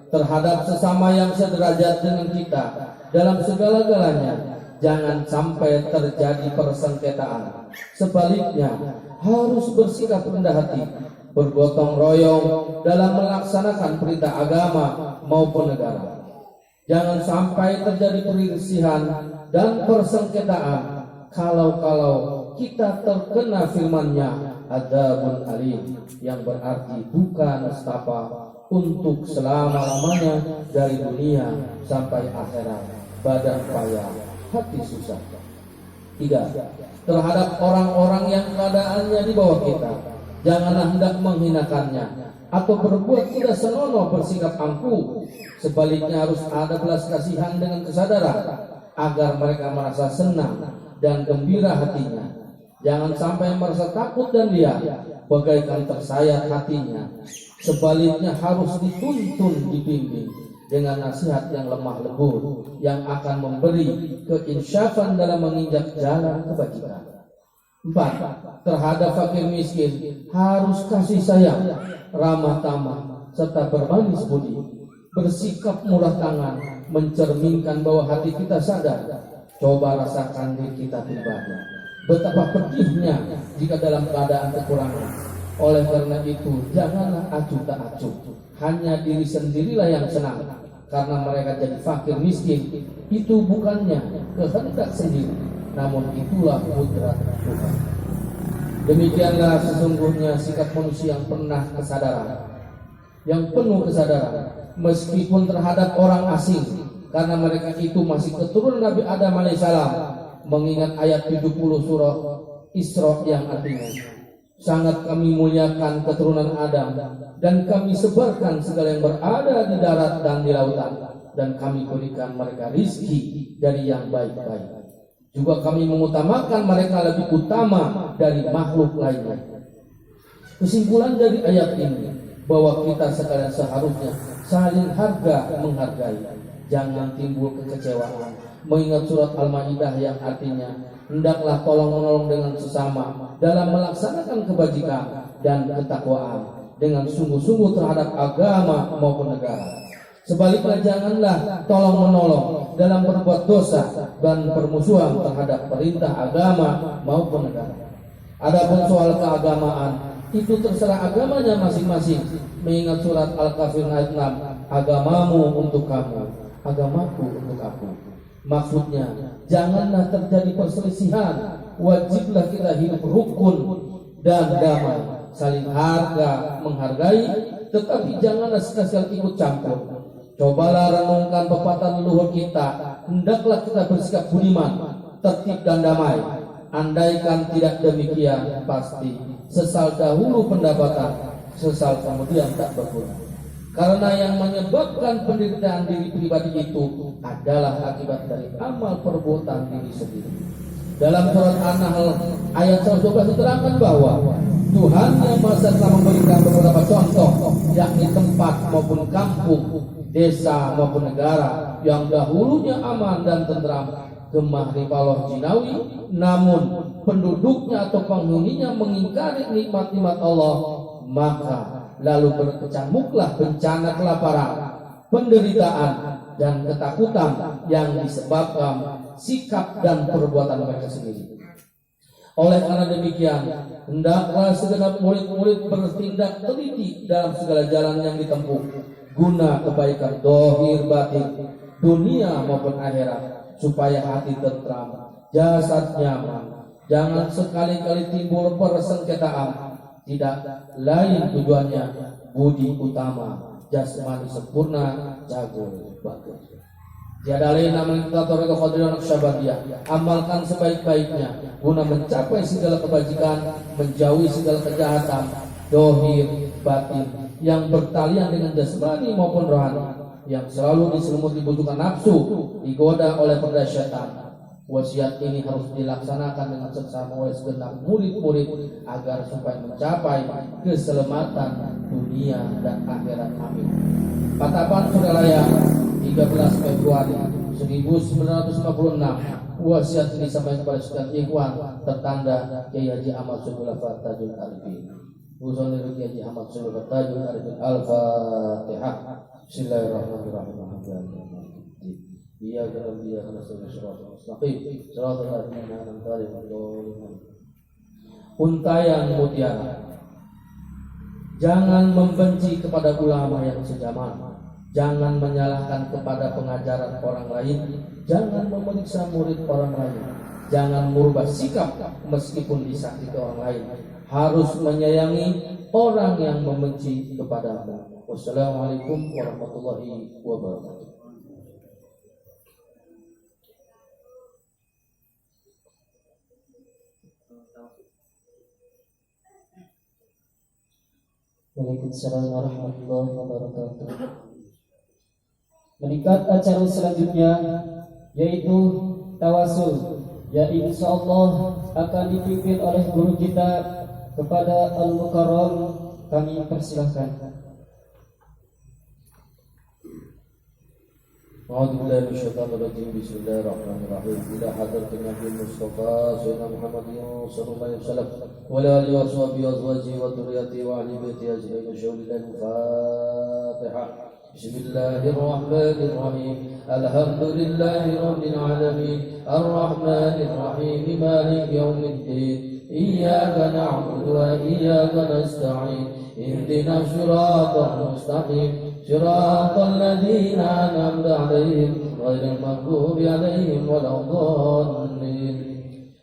terhadap sesama yang sederajat dengan kita dalam segala-galanya, jangan sampai terjadi persengketaan. Sebaliknya, harus bersikap rendah hati, bergotong royong dalam melaksanakan perintah agama maupun negara. Jangan sampai terjadi perselisihan dan persengketaan. Kalau kita terkena firman-Nya, adzabun alim, yang berarti bukan nestapa untuk selama-lamanya dari dunia sampai akhirat. Badan payah, hati susah. 3. Terhadap orang-orang yang keadaannya di bawah kita, janganlah hendak menghinakannya atau berbuat tidak senonoh, bersikap angkuh. Sebaliknya harus ada belas kasihan dengan kesadaran agar mereka merasa senang dan gembira hatinya. Jangan sampai merasa takut dan liar, bagaikan tersayat hatinya. Sebaliknya harus dituntun, dibimbing dengan nasihat yang lemah lembut, yang akan memberi keinsyafan dalam menginjak jalan kebajikan. 4. Terhadap fakir miskin harus kasih sayang, ramah tamah, serta bermanis budi. Bersikap murah tangan mencerminkan bahwa hati kita sadar. Coba rasakan diri kita pribadi, betapa pedihnya jika dalam keadaan kekurangan. Oleh karena itu, janganlah acuh tak acuh. Hanya diri sendirilah yang senang karena mereka jadi fakir miskin. Itu bukannya kehendak sendiri, namun itulah kudrat Tuhan. Demikianlah sesungguhnya sikap manusia yang penuh kesadaran, meskipun terhadap orang asing, karena mereka itu masih keturunan Nabi Adam alaihissalam. Mengingat ayat 70 surah Isra yang artinya, sangat kami muliakan keturunan Adam, dan kami sebarkan segala yang berada di darat dan di lautan, dan kami berikan mereka rizki dari yang baik-baik. Juga kami mengutamakan mereka lebih utama dari makhluk lainnya. Kesimpulan dari ayat ini bahwa kita sekalian seharusnya saling menghargai. Jangan timbul kekecewaan. Mengingat surat Al-Maidah yang artinya, hendaklah tolong menolong dengan sesama dalam melaksanakan kebajikan dan ketakwaan dengan sungguh-sungguh terhadap agama maupun negara. Sebaliknya janganlah tolong menolong dalam berbuat dosa dan permusuhan terhadap perintah agama maupun negara. Adapun soal keagamaan, itu terserah agamanya masing-masing. Mengingat surat Al-Kafir ayat 6, agamamu untuk kamu, agamaku untuk aku. Maksudnya, janganlah terjadi perselisihan. Wajiblah kita hidup rukun dan damai, saling menghargai, tetapi janganlah sekali-kali ikut campur. Cobalah renungkan pepatah leluhur kita, hendaklah kita bersikap budiman, tertib dan damai. Andaikan tidak demikian, pasti sesal dahulu pendapatan, sesal kemudian tak berguna. Karena yang menyebabkan penderitaan diri pribadi itu adalah akibat dari amal perbuatan diri sendiri. Dalam surat An-Nahl ayat 112 diterangkan bahwa Tuhan yang Maha Esa telah memberikan beberapa contoh, yakni tempat maupun kampung, desa maupun negara yang dahulunya aman dan tentram, gemah ripaloh jinawi, namun penduduknya atau penghuninya mengingkari nikmat-nikmat Allah, maka lalu berkecamuklah bencana kelaparan, penderitaan, dan ketakutan yang disebabkan sikap dan perbuatan mereka sendiri. Oleh karena demikian, hendaklah segenap murid-murid bertindak teliti dalam segala jalan yang ditempuh, guna kebaikan dohir batin, dunia maupun akhirat, supaya hati tentram, jasad nyaman. Jangan sekali-kali timbul persengketaan. Tidak lain tujuannya budi utama, jasmani sempurna, jago bagus. Tiada lain namun kita toreko khadiran Naqsyabandiyah. Amalkan sebaik-baiknya guna mencapai segala kebajikan, menjauhi segala kejahatan dohir batin yang bertalian dengan jasmani maupun rohani, yang selalu diselimuti bujukan nafsu, digoda oleh perdaya syaitan. Wasiat ini harus dilaksanakan dengan seksama oleh segenap murid-murid agar supaya mencapai keselamatan dunia dan akhirat. Amin. Patapan Suralaya 13 Februari 1956. Wasiat ini disampaikan kepada sekalian ikhwan tertanda Kiai Haji Ahmad Subul Fattajul Arifin. Usul dari Kiai Haji Ahmad Subul Fattajul Arifin. Al-Fatihah. Bismillahirrahmanirrahim. iyyaka na'budu wa iyyaka nasta'in shiratal mustaqim shiratal ladzina an'amta 'alaihim. Untayan mutiara. Jangan membenci kepada ulama yang sejaman. Jangan menyalahkan kepada pengajaran orang lain. Jangan memeriksa murid orang lain. Jangan merubah sikap meskipun disakiti orang lain. Harus menyayangi orang yang membenci kepadamu. Wassalamualaikum warahmatullahi wabarakatuh. Waalaikumsalam warahmatullahi wabarakatuh. Meningkat acara selanjutnya yaitu tawasul, yang insyaallah akan dipimpin oleh guru kita kepada Al-Mukarram. Kami persilahkan. A'udzubillahi minasyaitonir rajim. Bismillahirrahmanirrahim. Ila hadratin Nabi Mustafa sayyidina Muhammadin sallallahu alaihi wasallam wa ala alihi wa sahbihi wa azwajihi wa dhurriyyatihi wa ahli baitihi ajma'in. Al-Fatihah. Bismillahirrahmanirrahim. Alhamdulillahi rabbil alamin. Ar-Rahmanir Rahim. Maliki yaumiddin. Iyyaka na'budu wa iyyaka nasta'in. Ihdinas siratal mustaqim. صراط الذين أنعمت عليهم غير المغضوب عليهم ولا الضالين.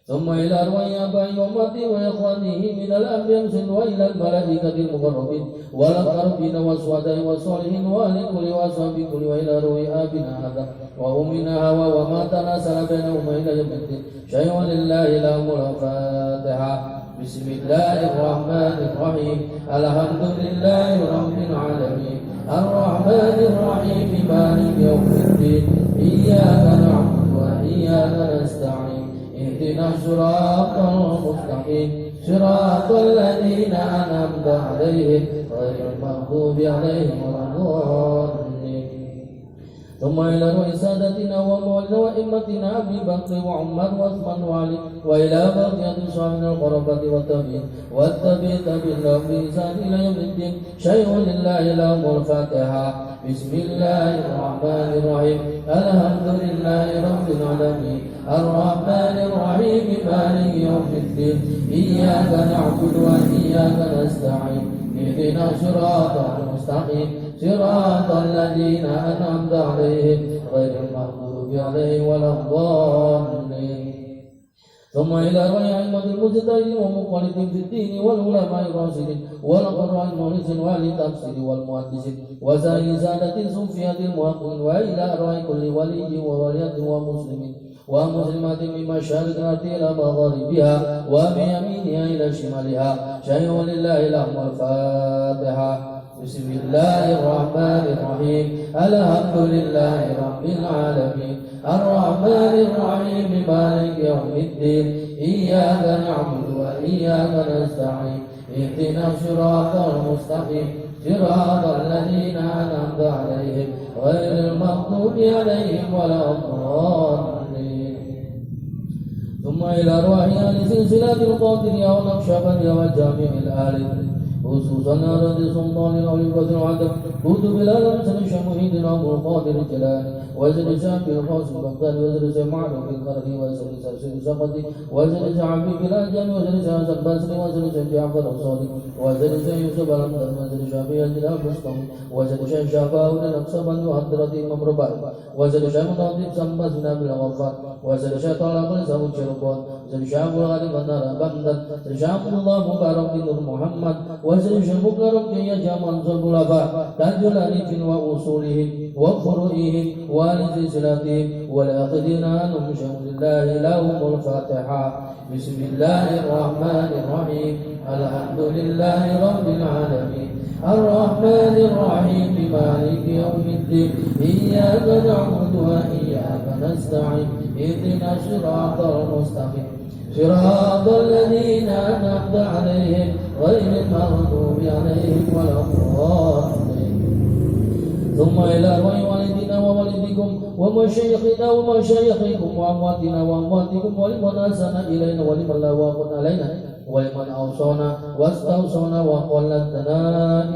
ثم إلى أرواح آبائي وأمتي وإخوانه من الأنبياء وإلى الملائكة المقربين والأقربين والشهداء والصالحين وأهل كل وأصحاب كل وإلى أرواح آبائنا آدم وأمنا حواء وما تناسل بينهما إلى يوم الدين. شيء لله لهم الفاتحة. بسم الله الرحمن الرحيم. الحمد لله رب العالمين. الرحمن الرحيم. مالك يوم الدين. إياك نعبد وإياك نستعين. اهدنا الصراط المستقيم صراط الذين أنعمت عليهم غير المغضوب عليهم ولا الضالين. ثم إلى رؤى سادتنا ومولنا وإمتنا أبي بكر وعمر وعثمان وعلي وإلى بقية صحابنا القرابة والتابعين والتابعين لهم بإحسان إلى يوم الدين. شيء لله لهم الفاتحة. بسم الله الرحمن الرحيم. الحمد لله رب العالمين. الرحمن الرحيم. مالك يوم الدين. إياك نعبد وإياك نستعين. اهدنا الصراط المستقيم صراط الذين أنعمت عليهم غير المغضوب عليهم ولا الضالين. ثم إلى رأي أئمة المجتهدين ومخالفين في الدين والعلماء الراشدين والقراء المخلصين وأهل التفسير والمحدثين وسائر سادة الصوفية المحققين وإلى رأي كل ولي وولية ومسلمين ومسلمات من مشارق الأرض إلى مغاربها ومن يمينها إلى شمالها. شيء لله لهم الفاتحة. بسم الله الرحمن الرحيم. الحمد لله رب العالمين. الرحمن الرحيم. مالك يوم الدين. إياك نعبد وإياك نستعين. اهدنا الصراط المستقيم صراط الذين أنعمت عليهم غير المغضوب عليهم ولا الضالين. ثم إلى أرواح أهل سلسلة القادرية والنقشبندية والجامع الآلي خصوصا رضي سلطان الأولي القدر العدم كتب الألم سنشا محيط الأمر القادر الجلال وزن شعب القاسم بغداد وزن سمعنا في القرن وزن سرسل سقطي وزن شعب في الأجام وزن شعب البصري وزن جعفر الصادق وزن يوسف الأمدر وزن شعب الجلال المستوى وزن شعباء الأقصبان وحضرة الممربات وزن شعب الأطيب سمى سناب الغفار وزن شعب طلاب الزوج شربان وزن شعب الغالب النار بمدد وزن شعب الله مبارك نور محمد وزن شعب مكرم يا جمال زبلفاء تجلاني وأصولهم وفروئهم ولسلسلتهم والآخذين عنهم شهد الله لهم الفاتحة. بسم الله الرحمن الرحيم. الحمد لله رب العالمين. الرحمن الرحيم. مالك يوم الدين. إياك نعبد وإياك نستعين. اهدنا الصراط المستقيم صراط الذين أنعمت عليهم غير المغضوب عليهم ولا الضالين. ثم إلى أرواح والدنا ووالدكم ومشايخنا ومشايخكم وأمواتنا وأمواتكم ولمن أحسن إلينا ولمن لا وافق علينا ولمن أوصانا واستوصانا وقلتنا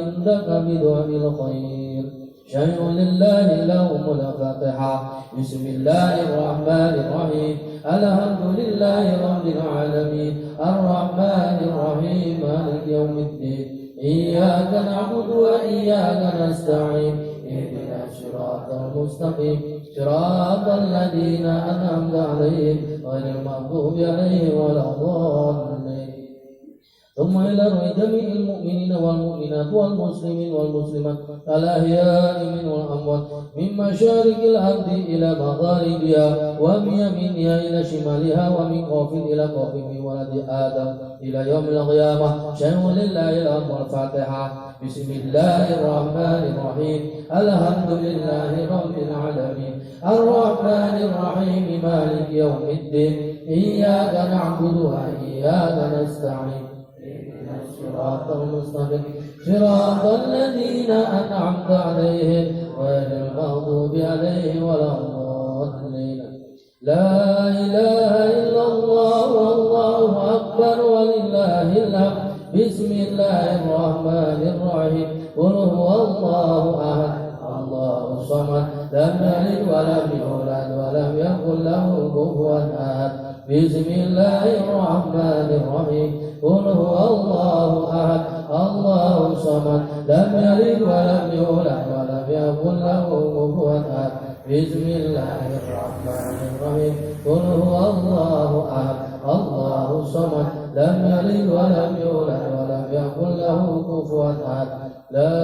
إنك بدعاء الخير. شيء لله لهم الفاتحة. بسم الله الرحمن الرحيم الحمد لله رب العالمين الرحمن الرحيم مالك يوم الدين إياك نعبد وإياك نستعين اهدنا الصراط المستقيم صراط الذين أنعمت عليهم غير المغضوب عليهم ولا الضالين. ثم إلى جميع المؤمنين والمؤمنات والمسلمين والمسلمات الأحياء منهم والأموات من مشارق الأرض إلى مغاربها ومن يمينها إلى شمالها ومن قوف إلى قوف من ولد آدم إلى يوم القيامة. شيء لله لهم الفاتحة. بسم الله الرحمن الرحيم الحمد لله رب العالمين الرحمن الرحيم مالك يوم الدين إياك نعبد وإياك نستعين صراط المستقيم صراط الذين أنعمت عليهم غير المغضوب عليهم ولا الضالين. لا إله إلا الله والله أكبر ولله الحمد. بسم الله الرحمن الرحيم قل هو الله أحد الله الصمد لم يلد ولم يولد ولم يكن له كفوا أحد. بسم الله الرحمن الرحيم قل هو الله أحد الله الصمد لم يلد ولم يولد ولم يكن له كفوا أحد. بسم الله الرحمن الرحيم قل هو الله أحد الله الصمد لم يلد ولم يولد ولم يكن له كفوا أحد. لا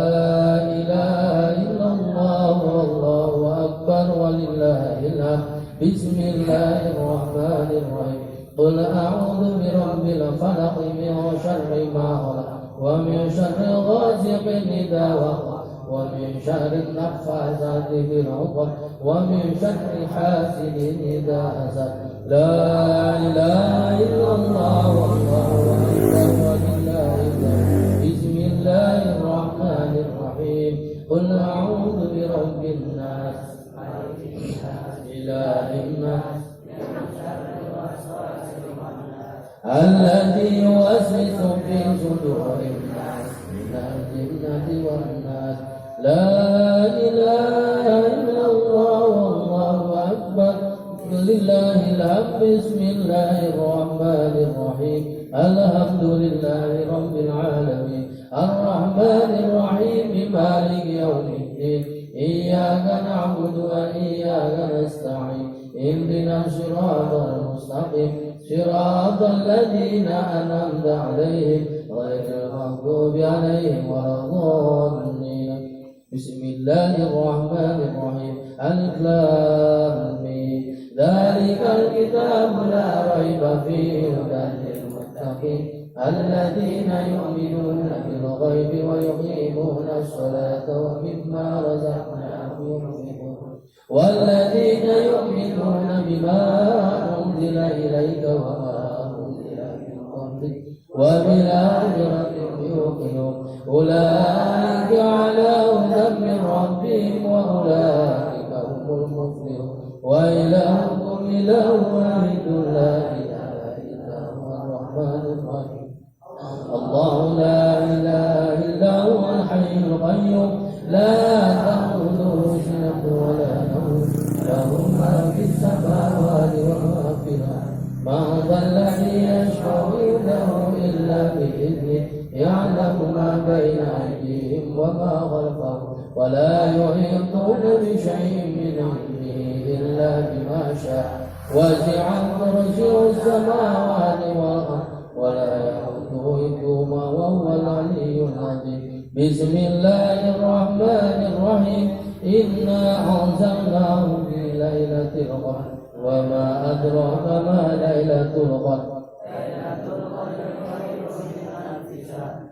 إله إلا الله والله أكبر ولله الحمد. بسم الله الرحمن الرحيم قل أعوذ برب الفلق من شر ما خلق ومن شر غاسق إذا وقب ومن شر النفاثات في العقد ومن شر حاسد إذا حسد. لا إله إلا الله والله أكبر ولله الحمد. بسم الله الرحمن الرحيم قل أعوذ برب الناس إله الناس الذي يوسوس في صدور الناس من الجنة والناس. لا إله إلا الله والله أكبر لله الحمد. بسم الله الرحمن الرحيم الحمد لله رب العالمين الرحمن الرحيم مالك يوم الدين إياك نعبد وإياك نستعين اهدنا الصراط المستقيم صراط الذين أنعمت عليهم غير المغضوب عليهم ولا الضالين. بسم الله الرحمن الرحيم ألف لام ميم ذلك الكتاب لا ريب فيه هدى للمتقين الذين يؤمنون بالغيب ويقيمون الصلاة ومما رزقناهم ينفقون والذين يؤمنون بما أنزل إليك وما أنزل من قبلك وبالآخرة يوقنون أولئك على هدى من ربهم وأولئك هم المفلحون. وإلهكم إله واحد لا إله إلا هو الرحمن الرحيم الله لا إله إلا هو الحي القيوم لا تأخذه سنة ولا نوم له ما في السماوات وما في الأرض. ما ذا الذي يشفع عنده إلا بإذنه يعلم ما بين أيديهم وما خلفهم ولا يحيطون بشيء من علمه إلا بما شاء وسع كرسيه السماوات والأرض ولا يؤوده حفظهما وهو العلي العظيم. بسم الله الرحمن الرحيم إنا أنزلناه في ليلة القدر وما أدراك ما ليلة القدر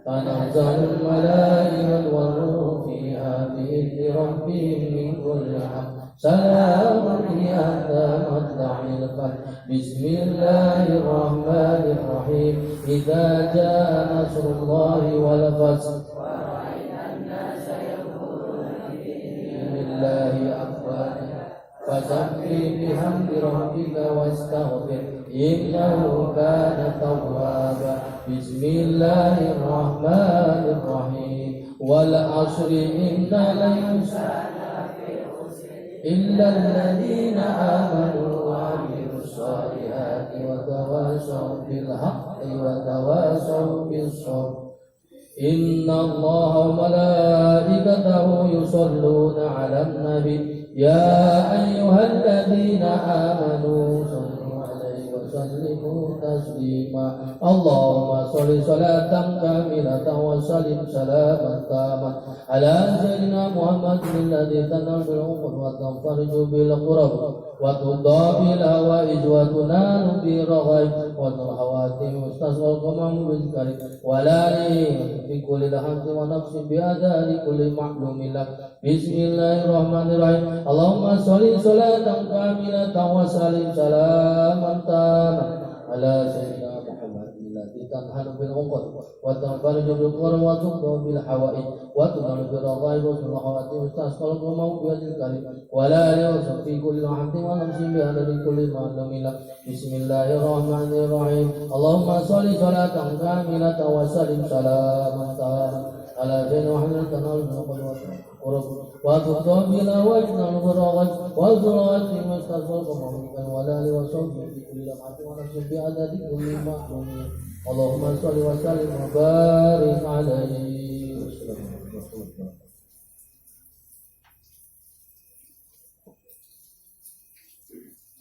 تنزل الملائكة والروح فيها بإذن ربهم من كل أمر سلام هي حتى مطلع الفجر. بسم الله الرحمن الرحيم إذا جاء نصر الله والفتح ورأيت الناس يدخلون في دين الله أفواجا فسبح بحمد ربك واستغفر إنه كان توابا. بسم الله الرحمن الرحيم wal asri innal insana illa alladhina amanu wa amilus solihati wa tawasaw bil haqqi wa tawasaw bis sabr. Inna Allaha wa malaikatahu yusalluna 'alan nabi ya ayyuhalladzina amanu sallu 'alaihi wa sallimu taslima. Allahumma shalli salatan kamilatan wa sallim salaman taman ala sayyidina Muhammadin alladzi tanal bil 'uqud wa tanfariju bil qurab wa tudda bil hawaij wa tunalu bi raghaib wa hawati mustasqal qamam bil karim wa la fi kulli lahamti wa nafsin bi adali kulli ma'lumin lak. Bismillahirrahmanirrahim. Allahumma sholli sholatan kamilatan wa sallim salaman taman ala sayyidina Muhammadin alladzi tanhalu bil 'uqud wa tanfariju bil qurab wa tudda bil hawaij wa tunalu bi raghaib wa hawati mustasqal qamam bil karim wa la fi kulli lahamti wa nafsin bi adali kulli ma'lumin lak. Bismillahirrahmanirrahim. Allahumma sholli sholatan kamilatan wa sallim salaman taman ala sayyidina Muhammadin tanhalu bil 'uqud wa tudda bil hawaij wa raghaib wa zulati mustasqal qamam wa la wa sawfi fi kulli lahamti wa nafsin bi adali kulli ma'lumin. Allahumma sholli wa sallim wa barik alaihi.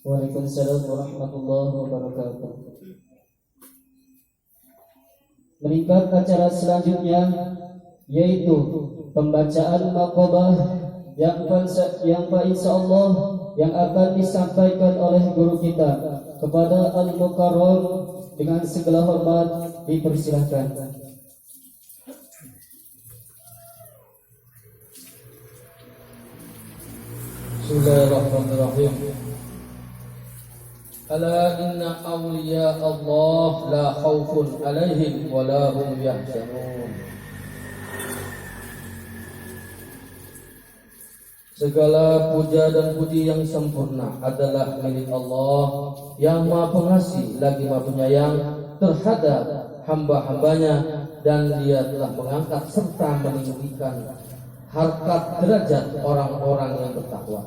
Waalaikumsalam warahmatullahi wabarakatuh. Meningkat acara selanjutnya yaitu pembacaan maqamah yang insyaallah yang akan disampaikan oleh guru kita kepada Al-Mukarram. Dengan segala hormat dipersilahkan. Bismillahirrahmanirrahim. Ala inna awliya Allah la khawfun alaihim wa la hum yahzanun. Segala puja dan puji yang sempurna adalah milik Allah yang Maha Pengasih lagi Maha Penyayang terhadap hamba-hambanya, dan Dia telah mengangkat serta meninggikan harkat derajat orang-orang yang bertakwa.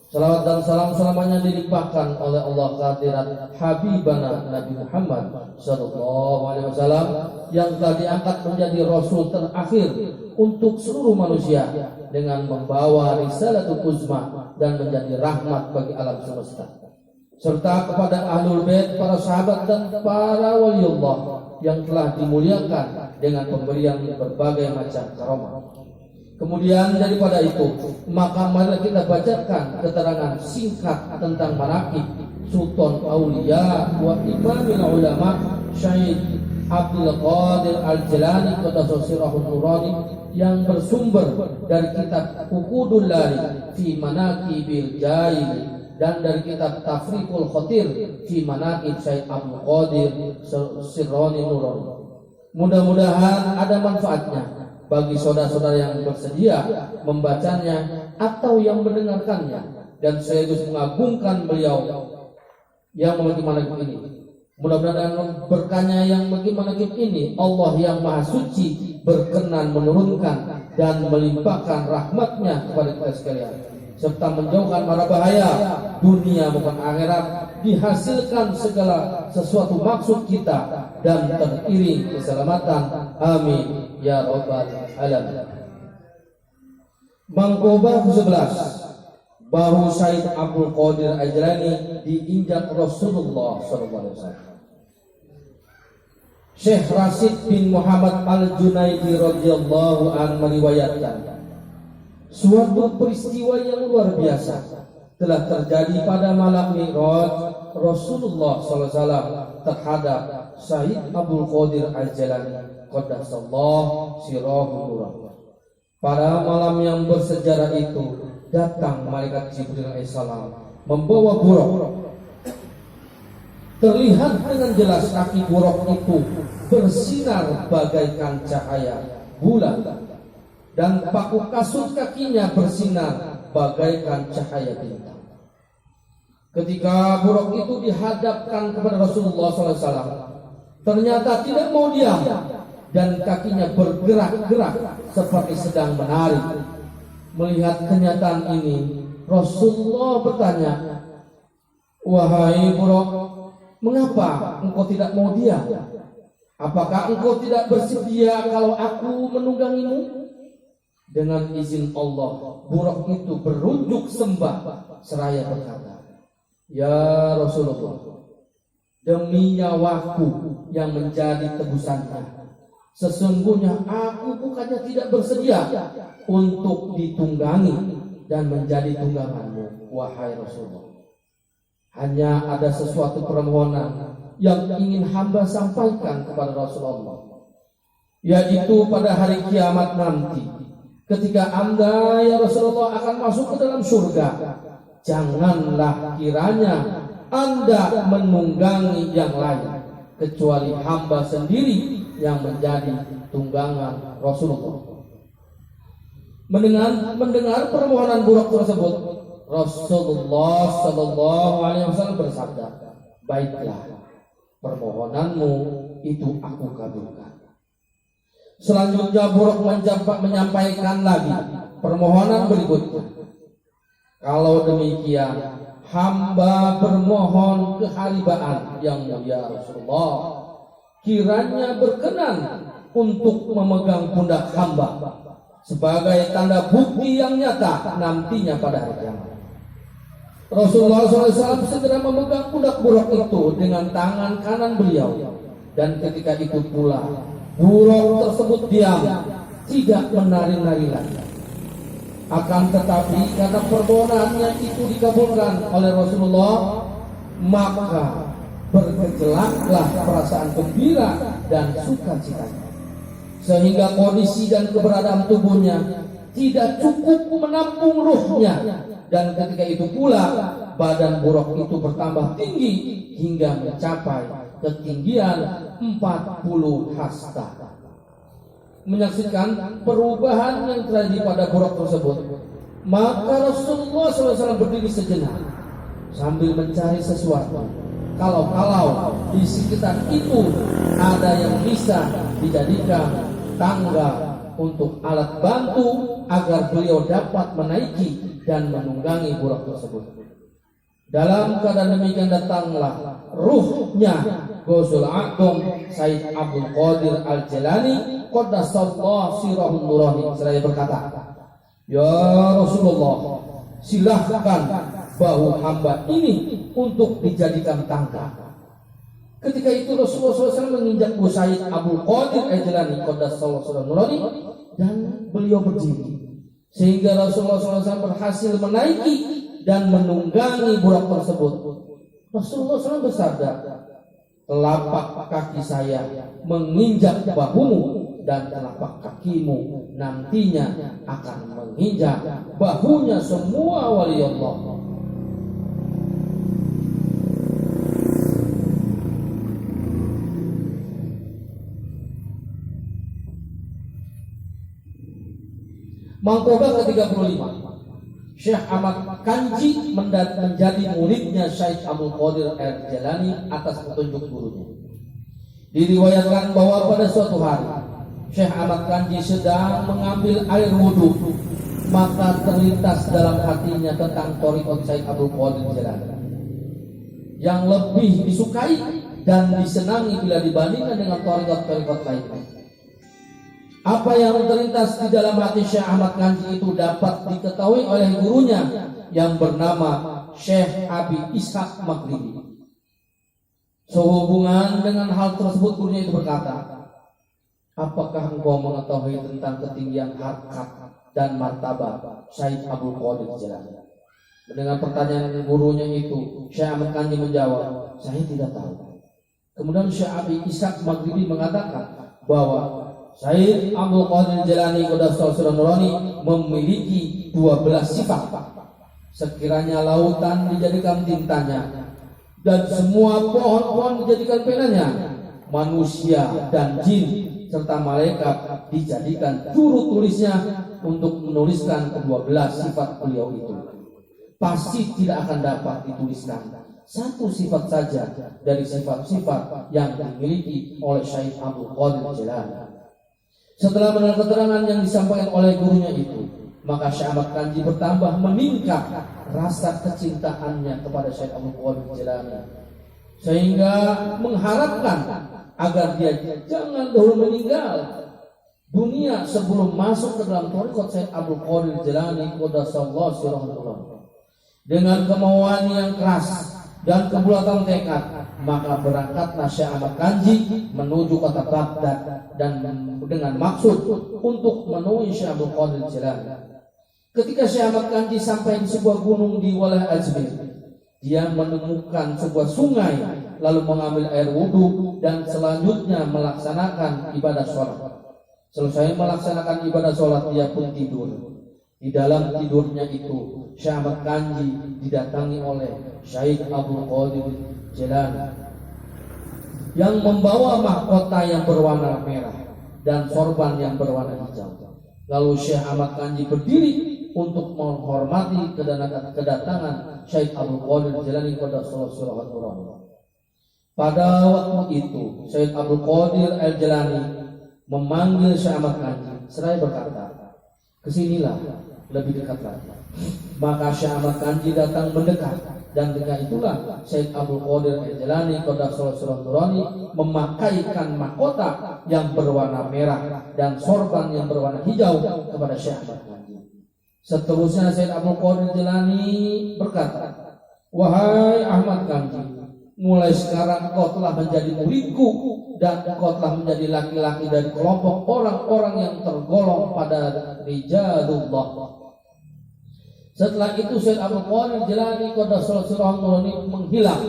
Salawat dan salam selamanya dilimpahkan oleh Allah kehadirat Habibana Nabi Muhammad sallallahu alaihi wasallam yang telah diangkat menjadi Rasul terakhir untuk seluruh manusia dengan membawa risalatul uzma dan menjadi rahmat bagi alam semesta, serta kepada ahlul bait, para sahabat dan para waliullah yang telah dimuliakan dengan pemberian berbagai macam karamah. Kemudian daripada itu, maka mari kita bacakan keterangan singkat tentang manaqib Sultan Aulia wa Imamul Ulama Syekh Abdul Qadir Al-Jilani Qadasasirahun Nurani yang bersumber dari kitab Uqudul Lari fi Manaqibil Jaili dan dari kitab Tafriqul Khatir fi Manaqib Syekh Abdul Qadir Sirrani Nurani. Mudah-mudahan ada manfaatnya bagi saudara-saudara yang bersedia membacanya atau yang mendengarkannya, dan sekaligus mengagungkan beliau yang memiliki manaqib ini. Mudah-mudahan berkahnya yang memiliki manaqib ini, Allah yang Maha Suci berkenan menurunkan dan melimpahkan rahmatnya kepada kita sekalian, serta menjauhkan mara bahaya dunia maupun akhirat, dihasilkan segala sesuatu maksud kita dan teriring keselamatan. Amin ya rabbal alamin. Mangkobah ke-11, bahu Syekh Abdul Qadir Al-Jilani diinjak Rasulullah SAW. Syekh Rasid bin Muhammad Al-Junaidi radhiyallahu anhu meriwayatkan, suatu peristiwa yang luar biasa telah terjadi pada malam Mi'raj Rasulullah SAW terhadap Syekh Abdul Qadir Al-Jilani qaddasallahu sirahu nurah. Pada malam yang bersejarah itu datang malaikat Jibril alaihissalam membawa buruk. Terlihat dengan jelas kaki buruk itu bersinar bagaikan cahaya bulan, dan paku kasut kakinya bersinar bagaikan cahaya bintang. Ketika buruk itu dihadapkan kepada Rasulullah SAW, ternyata tidak mau diam, dan kakinya bergerak-gerak seperti sedang menari. Melihat kenyataan ini, Rasulullah bertanya, "Wahai Buraq, mengapa engkau tidak mau dia? Apakah engkau tidak bersedia kalau aku menunggangimu?" Dengan izin Allah, Buraq itu berunjuk sembah seraya berkata, "Ya Rasulullah, demi nyawaku yang menjadi tebusannya, sesungguhnya aku bukannya tidak bersedia untuk ditunggangi dan menjadi tungganganmu, wahai Rasulullah. Hanya ada sesuatu permohonan yang ingin hamba sampaikan kepada Rasulullah, yaitu pada hari kiamat nanti, ketika Anda ya Rasulullah akan masuk ke dalam surga, janganlah kiranya Anda menunggangi yang lain kecuali hamba sendiri yang menjadi tunggangan Rasulullah." Mendengar permohonan Buraq tersebut, Rasulullah Shallallahu Alaihi Wasallam bersabda, "Baiklah, permohonanmu itu aku kabulkan." Selanjutnya Buraq menyampaikan lagi permohonan berikutnya, "Kalau demikian, hamba bermohon kehalibaan yang mulia Rasulullah, kiranya berkenan untuk memegang pundak hamba sebagai tanda bukti yang nyata nantinya pada hari kiamat." Rasulullah SAW segera memegang pundak Buraq itu dengan tangan kanan beliau, dan ketika itu pula Buraq tersebut diam, tidak menari-nari lagi. Akan tetapi karena permohonannya itu dikabulkan oleh Rasulullah, maka bergejolaklah perasaan gembira dan sukacita, sehingga kondisi dan keberadaan tubuhnya tidak cukup menampung ruhnya, dan ketika itu pula badan Buraq itu bertambah tinggi hingga mencapai ketinggian 40 hasta. Menyaksikan perubahan yang terjadi pada Buraq tersebut, maka Rasulullah SAW berdiri sejenak sambil mencari sesuatu. Kalau di sekitar itu ada yang bisa dijadikan tangga untuk alat bantu agar beliau dapat menaiki dan menunggangi Buraq tersebut. Dalam keadaan demikian datanglah ruhnya Gausul A'dham Said Abdul Qadir Al-Jilani Qaddasallahu sirahun nurani, seraya berkata, "Ya Rasulullah, silahkan bahu hamba ini untuk dijadikan tangga." Ketika itu Rasulullah SAW menginjak Said Abdul Qadir Al-Jilani Qaddasallahu sirahun nurani, dan beliau berdiri, sehingga Rasulullah SAW berhasil menaiki dan menunggangi Buraq tersebut. Rasulullah SAW bersabda, "Telapak kaki saya menginjak bahumu, dan telapak kakimu nantinya akan menginjak bahunya semua wali Allah." Mangkoba ke-35, Syekh Ahmad Kanji menjadi muridnya Syekh Abdul Qadir Al-Jilani atas petunjuk gurunya. Diriwayatkan bahwa pada suatu hari Syekh Ahmad Kanji sedang mengambil air wudhu, maka terlintas dalam hatinya tentang thariqat Syekh Abdul Qadir Al-Jilani yang lebih disukai dan disenangi bila dibandingkan dengan thariqat lainnya. Apa yang terlintas di dalam hati Syekh Ahmad Kanji itu dapat diketahui oleh gurunya yang bernama Syekh Abi Ishaq Maghribi. Sehubungan dengan hal tersebut, gurunya itu berkata, "Apakah engkau mengetahui tentang ketinggian harkat dan martabat Syekh Abdul Qadir Jilani?" Mendengar pertanyaan gurunya itu, Syekh Ahmad Kanji menjawab, "Saya tidak tahu." Kemudian Syekh Abi Ishaq Maghribi mengatakan bahwa Syekh Abdul Qadir Jilani Qaddasallahu nurani memiliki 12 sifat. Sekiranya lautan dijadikan tintanya dan semua pohon-pohon dijadikan penanya, manusia dan jin serta malaikat dijadikan juru tulisnya untuk menuliskan ke-12 sifat beliau itu, pasti tidak akan dapat dituliskan satu sifat saja dari sifat-sifat yang dimiliki oleh Syekh Abdul Qadir Jilani. Setelah mendengar keterangan yang disampaikan oleh gurunya itu, maka Syekh Ahmad Kanji bertambah meningkat rasa kecintaannya kepada Syekh Abdul Qadir Jilani, sehingga mengharapkan agar dia jangan dahulu meninggal dunia sebelum masuk ke dalam thariqat Syekh Abdul Qadir Jilani qaddasallahu sirruhu. Dengan kemauan yang keras dan kebulatan tekad, maka berangkatlah Syekh Ahmad Kanji menuju kota Baghdad dan dengan maksud untuk menemui Syekh Abdul Qadir Jilani. Ketika Syekh Ahmad Kanji sampai di sebuah gunung di wilayah Ajmer, dia menemukan sebuah sungai, lalu mengambil air wudhu dan selanjutnya melaksanakan ibadah sholat. Selesai melaksanakan ibadah sholat, dia pun tidur. Di dalam tidurnya itu, Syekh Ahmad Kanji didatangi oleh Syekh Abdul Qadir Jilani yang membawa mahkota yang berwarna merah dan sorban yang berwarna hijau. Lalu Syekh Ahmad Kanji berdiri untuk menghormati kedatangan Syekh Abdul Qadir Jilani qaddasallahu sirruhu. Pada waktu itu, Syekh Abdul Qadir Al-Jilani memanggil Syekh Ahmad Kanji seraya berkata, "Kesinilah, lebih dekat lagi." Maka Syekh Ahmad Kanji datang mendekat, dan dengan itulah Syekh Abdul Qadir Al-Jilani qaddasallahu sirruhu memakaikan mahkota yang berwarna merah dan sorban yang berwarna hijau kepada Syekh Ahmad Kanji. Seterusnya Syekh Abdul Qadir Jilani berkata, "Wahai Ahmad Kanji, mulai sekarang kau telah menjadi muridku dan kau telah menjadi laki-laki dari kelompok orang-orang yang tergolong pada rijalullah." Setelah itu Syekh Abdul Qadir Jilani qaddasallahu sirruhu menghilang,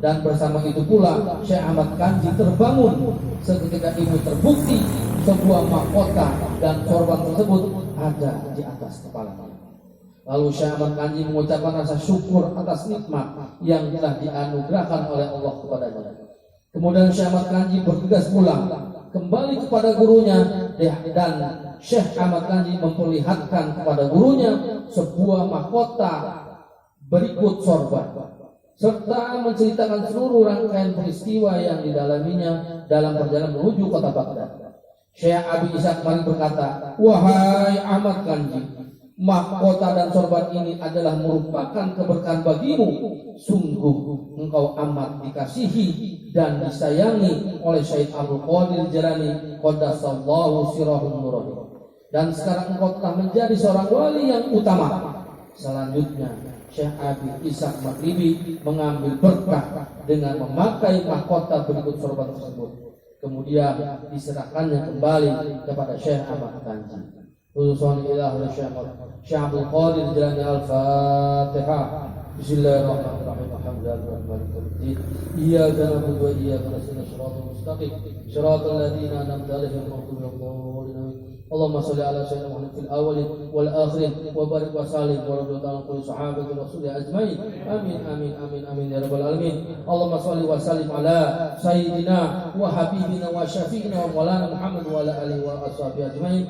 dan bersama itu pula Syekh Ahmad Kanji terbangun. Seketika itu terbukti sebuah mahkota dan sorban tersebut ada di atas kepalanya. Lalu Syekh Ahmad Kanji mengucapkan rasa syukur atas nikmat yang telah dianugerahkan oleh Allah kepadanya. Kemudian Syekh Ahmad Kanji bergegas pulang kembali kepada gurunya, dan Syekh Ahmad Kanji memperlihatkan kepada gurunya sebuah mahkota berikut sorban, serta menceritakan seluruh rangkaian peristiwa yang didalaminya dalam perjalanan menuju kota Baghdad. Syekh Abi Ishaq kemarin berkata, "Wahai Ahmad Kanji, mahkota dan sorban ini adalah merupakan keberkahan bagimu. Sungguh engkau amat dikasihi dan disayangi oleh Syekh Abdul Qadir Jilani qaddasallahu sirruhu. Dan sekarang engkau telah menjadi seorang wali yang utama." Selanjutnya Syekh Abi Ishaq Maghribi mengambil berkah dengan memakai mahkota berikut sorban tersebut. Kemudian diserahkannya kembali kepada Syekh Ahmad Kanji. Urusan ilah Syekh Abdul Qadir Jilani. Al-Fatihah. Bismillahirrahmanirrahim. Alhamdulillahirrahmanirrahim. Iyyaka na'budu wa iyyaka nasta'in. Shiratal mustaqim. Shiratal ladzina an'amta 'alaihim ghairil maghdubi 'alaihim. Allahumma shalli ala sayyidina Muhammad fil awwalin wal akhirin wa barik wa sallim wa radhiyallahu anhu sahabati rasul ajmain. Amin amin amin amin ya rabbal alamin. Allahumma shalli wa sallim ala sayyidina wa habibina wa syafi'ina wa maulana Muhammad wa ala alihi wa ashabihi ajmain.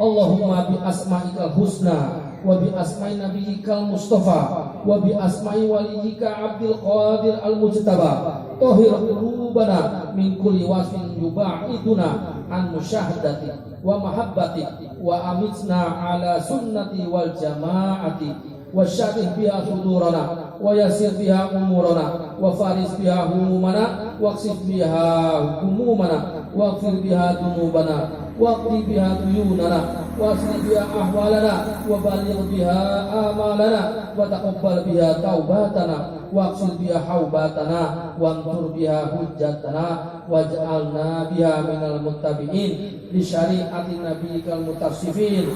Allahumma bi asma'ikal husna wa bi asma'i nabiyyikal mustafa wa bi asma'i waliyika Abdul Qadir al-Mujtaba tahhir qulubana min kulli wasfin yuba'iduna an musyahadati wa mahabbati wa amitna ala sunnati wal jama'ati wa syarih biha sudurana wa yasir biha umurana wa faris biha humumana wa ksif biha humumana wa gfir biha dunubana waqdi biha duyunana wasli biha ahwalana wa baligh biha amalana wa taqabbal biha taubatana waqsil biha haubatana wa antur biha hujjatana waj'alna biha minal muttabi'in li syari'ati nabiyyikal mutassifin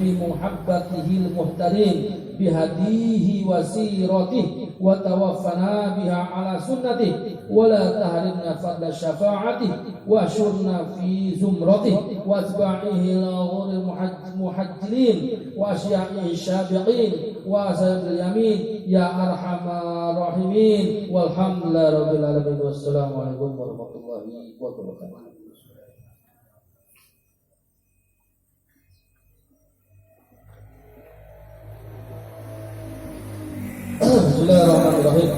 bi muhabbatihil muhtarin bihadihi wa siratihi wa tawaffana biha ala sunnatihi wa la tahrimna fadla syafa'atihi wa syurna fi zumratihi wa asba'ihi laghuril muhajjilin wa asya'ihi syabiqin wa asabil yamin ya arhamar rahimin walhamdulillahi rabbil alamin. Wassalamualaikum warahmatullahi wabarakatuh. Bismillahirrahmanirrahim.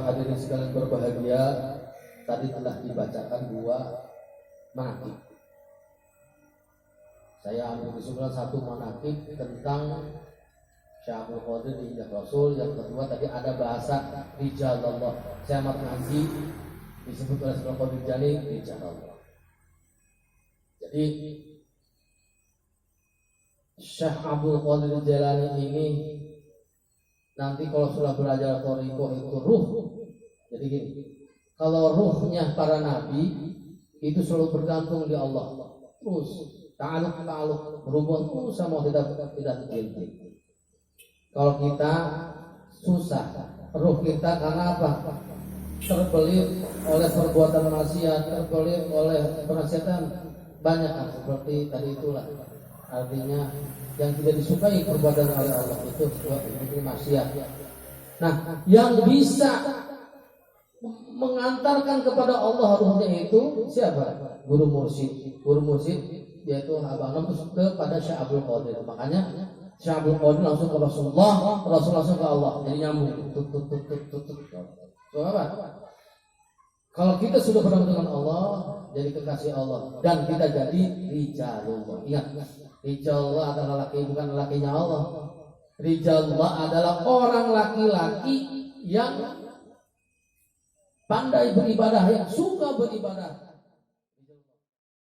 Hadirin sekalian berbahagia, tadi telah dibacakan 2 manaqib. Saya ambil kesimpulan 1 manaqib tentang Syekh Abdul Qadir di Injak Rasul. Yang kedua tadi ada bahasa Rijalullah. Saya amat ngaji disebut oleh Syekh Qadir Jalil Rijalullah. Jadi Syekh Abdul Qadir Jalani ini nanti kalau sudah belajar thariqah itu ruh. Jadi gini, kalau ruhnya para nabi itu selalu bergantung di Allah. Terus ta'aluk berhubung terus sama tidak terhenti. Kalau kita susah, ruh kita karena apa? Terbelit oleh perbuatan maksiat, terbelit oleh penasihat banyak kan seperti tadi itulah. Artinya yang tidak disukai perbuatan oleh Allah itu maksiat. Nah, yang bisa mengantarkan kepada Allah ruhnya itu siapa? Guru mursyid. Guru mursyid yaitu Abang Nembus kepada Syekh Abdul Qadir. Makanya Syekh Abdul Qadir langsung ke Rasulullah, Rasul langsung ke Allah. Jadi nyambung. So, apa? Kalau kita sudah bertemu dengan Allah, jadi kekasih Allah dan kita jadi rijalullah. Ingat, rijalullah adalah laki, bukan lakinya Allah. Rijalullah adalah orang laki-laki yang pandai beribadah, yang suka beribadah.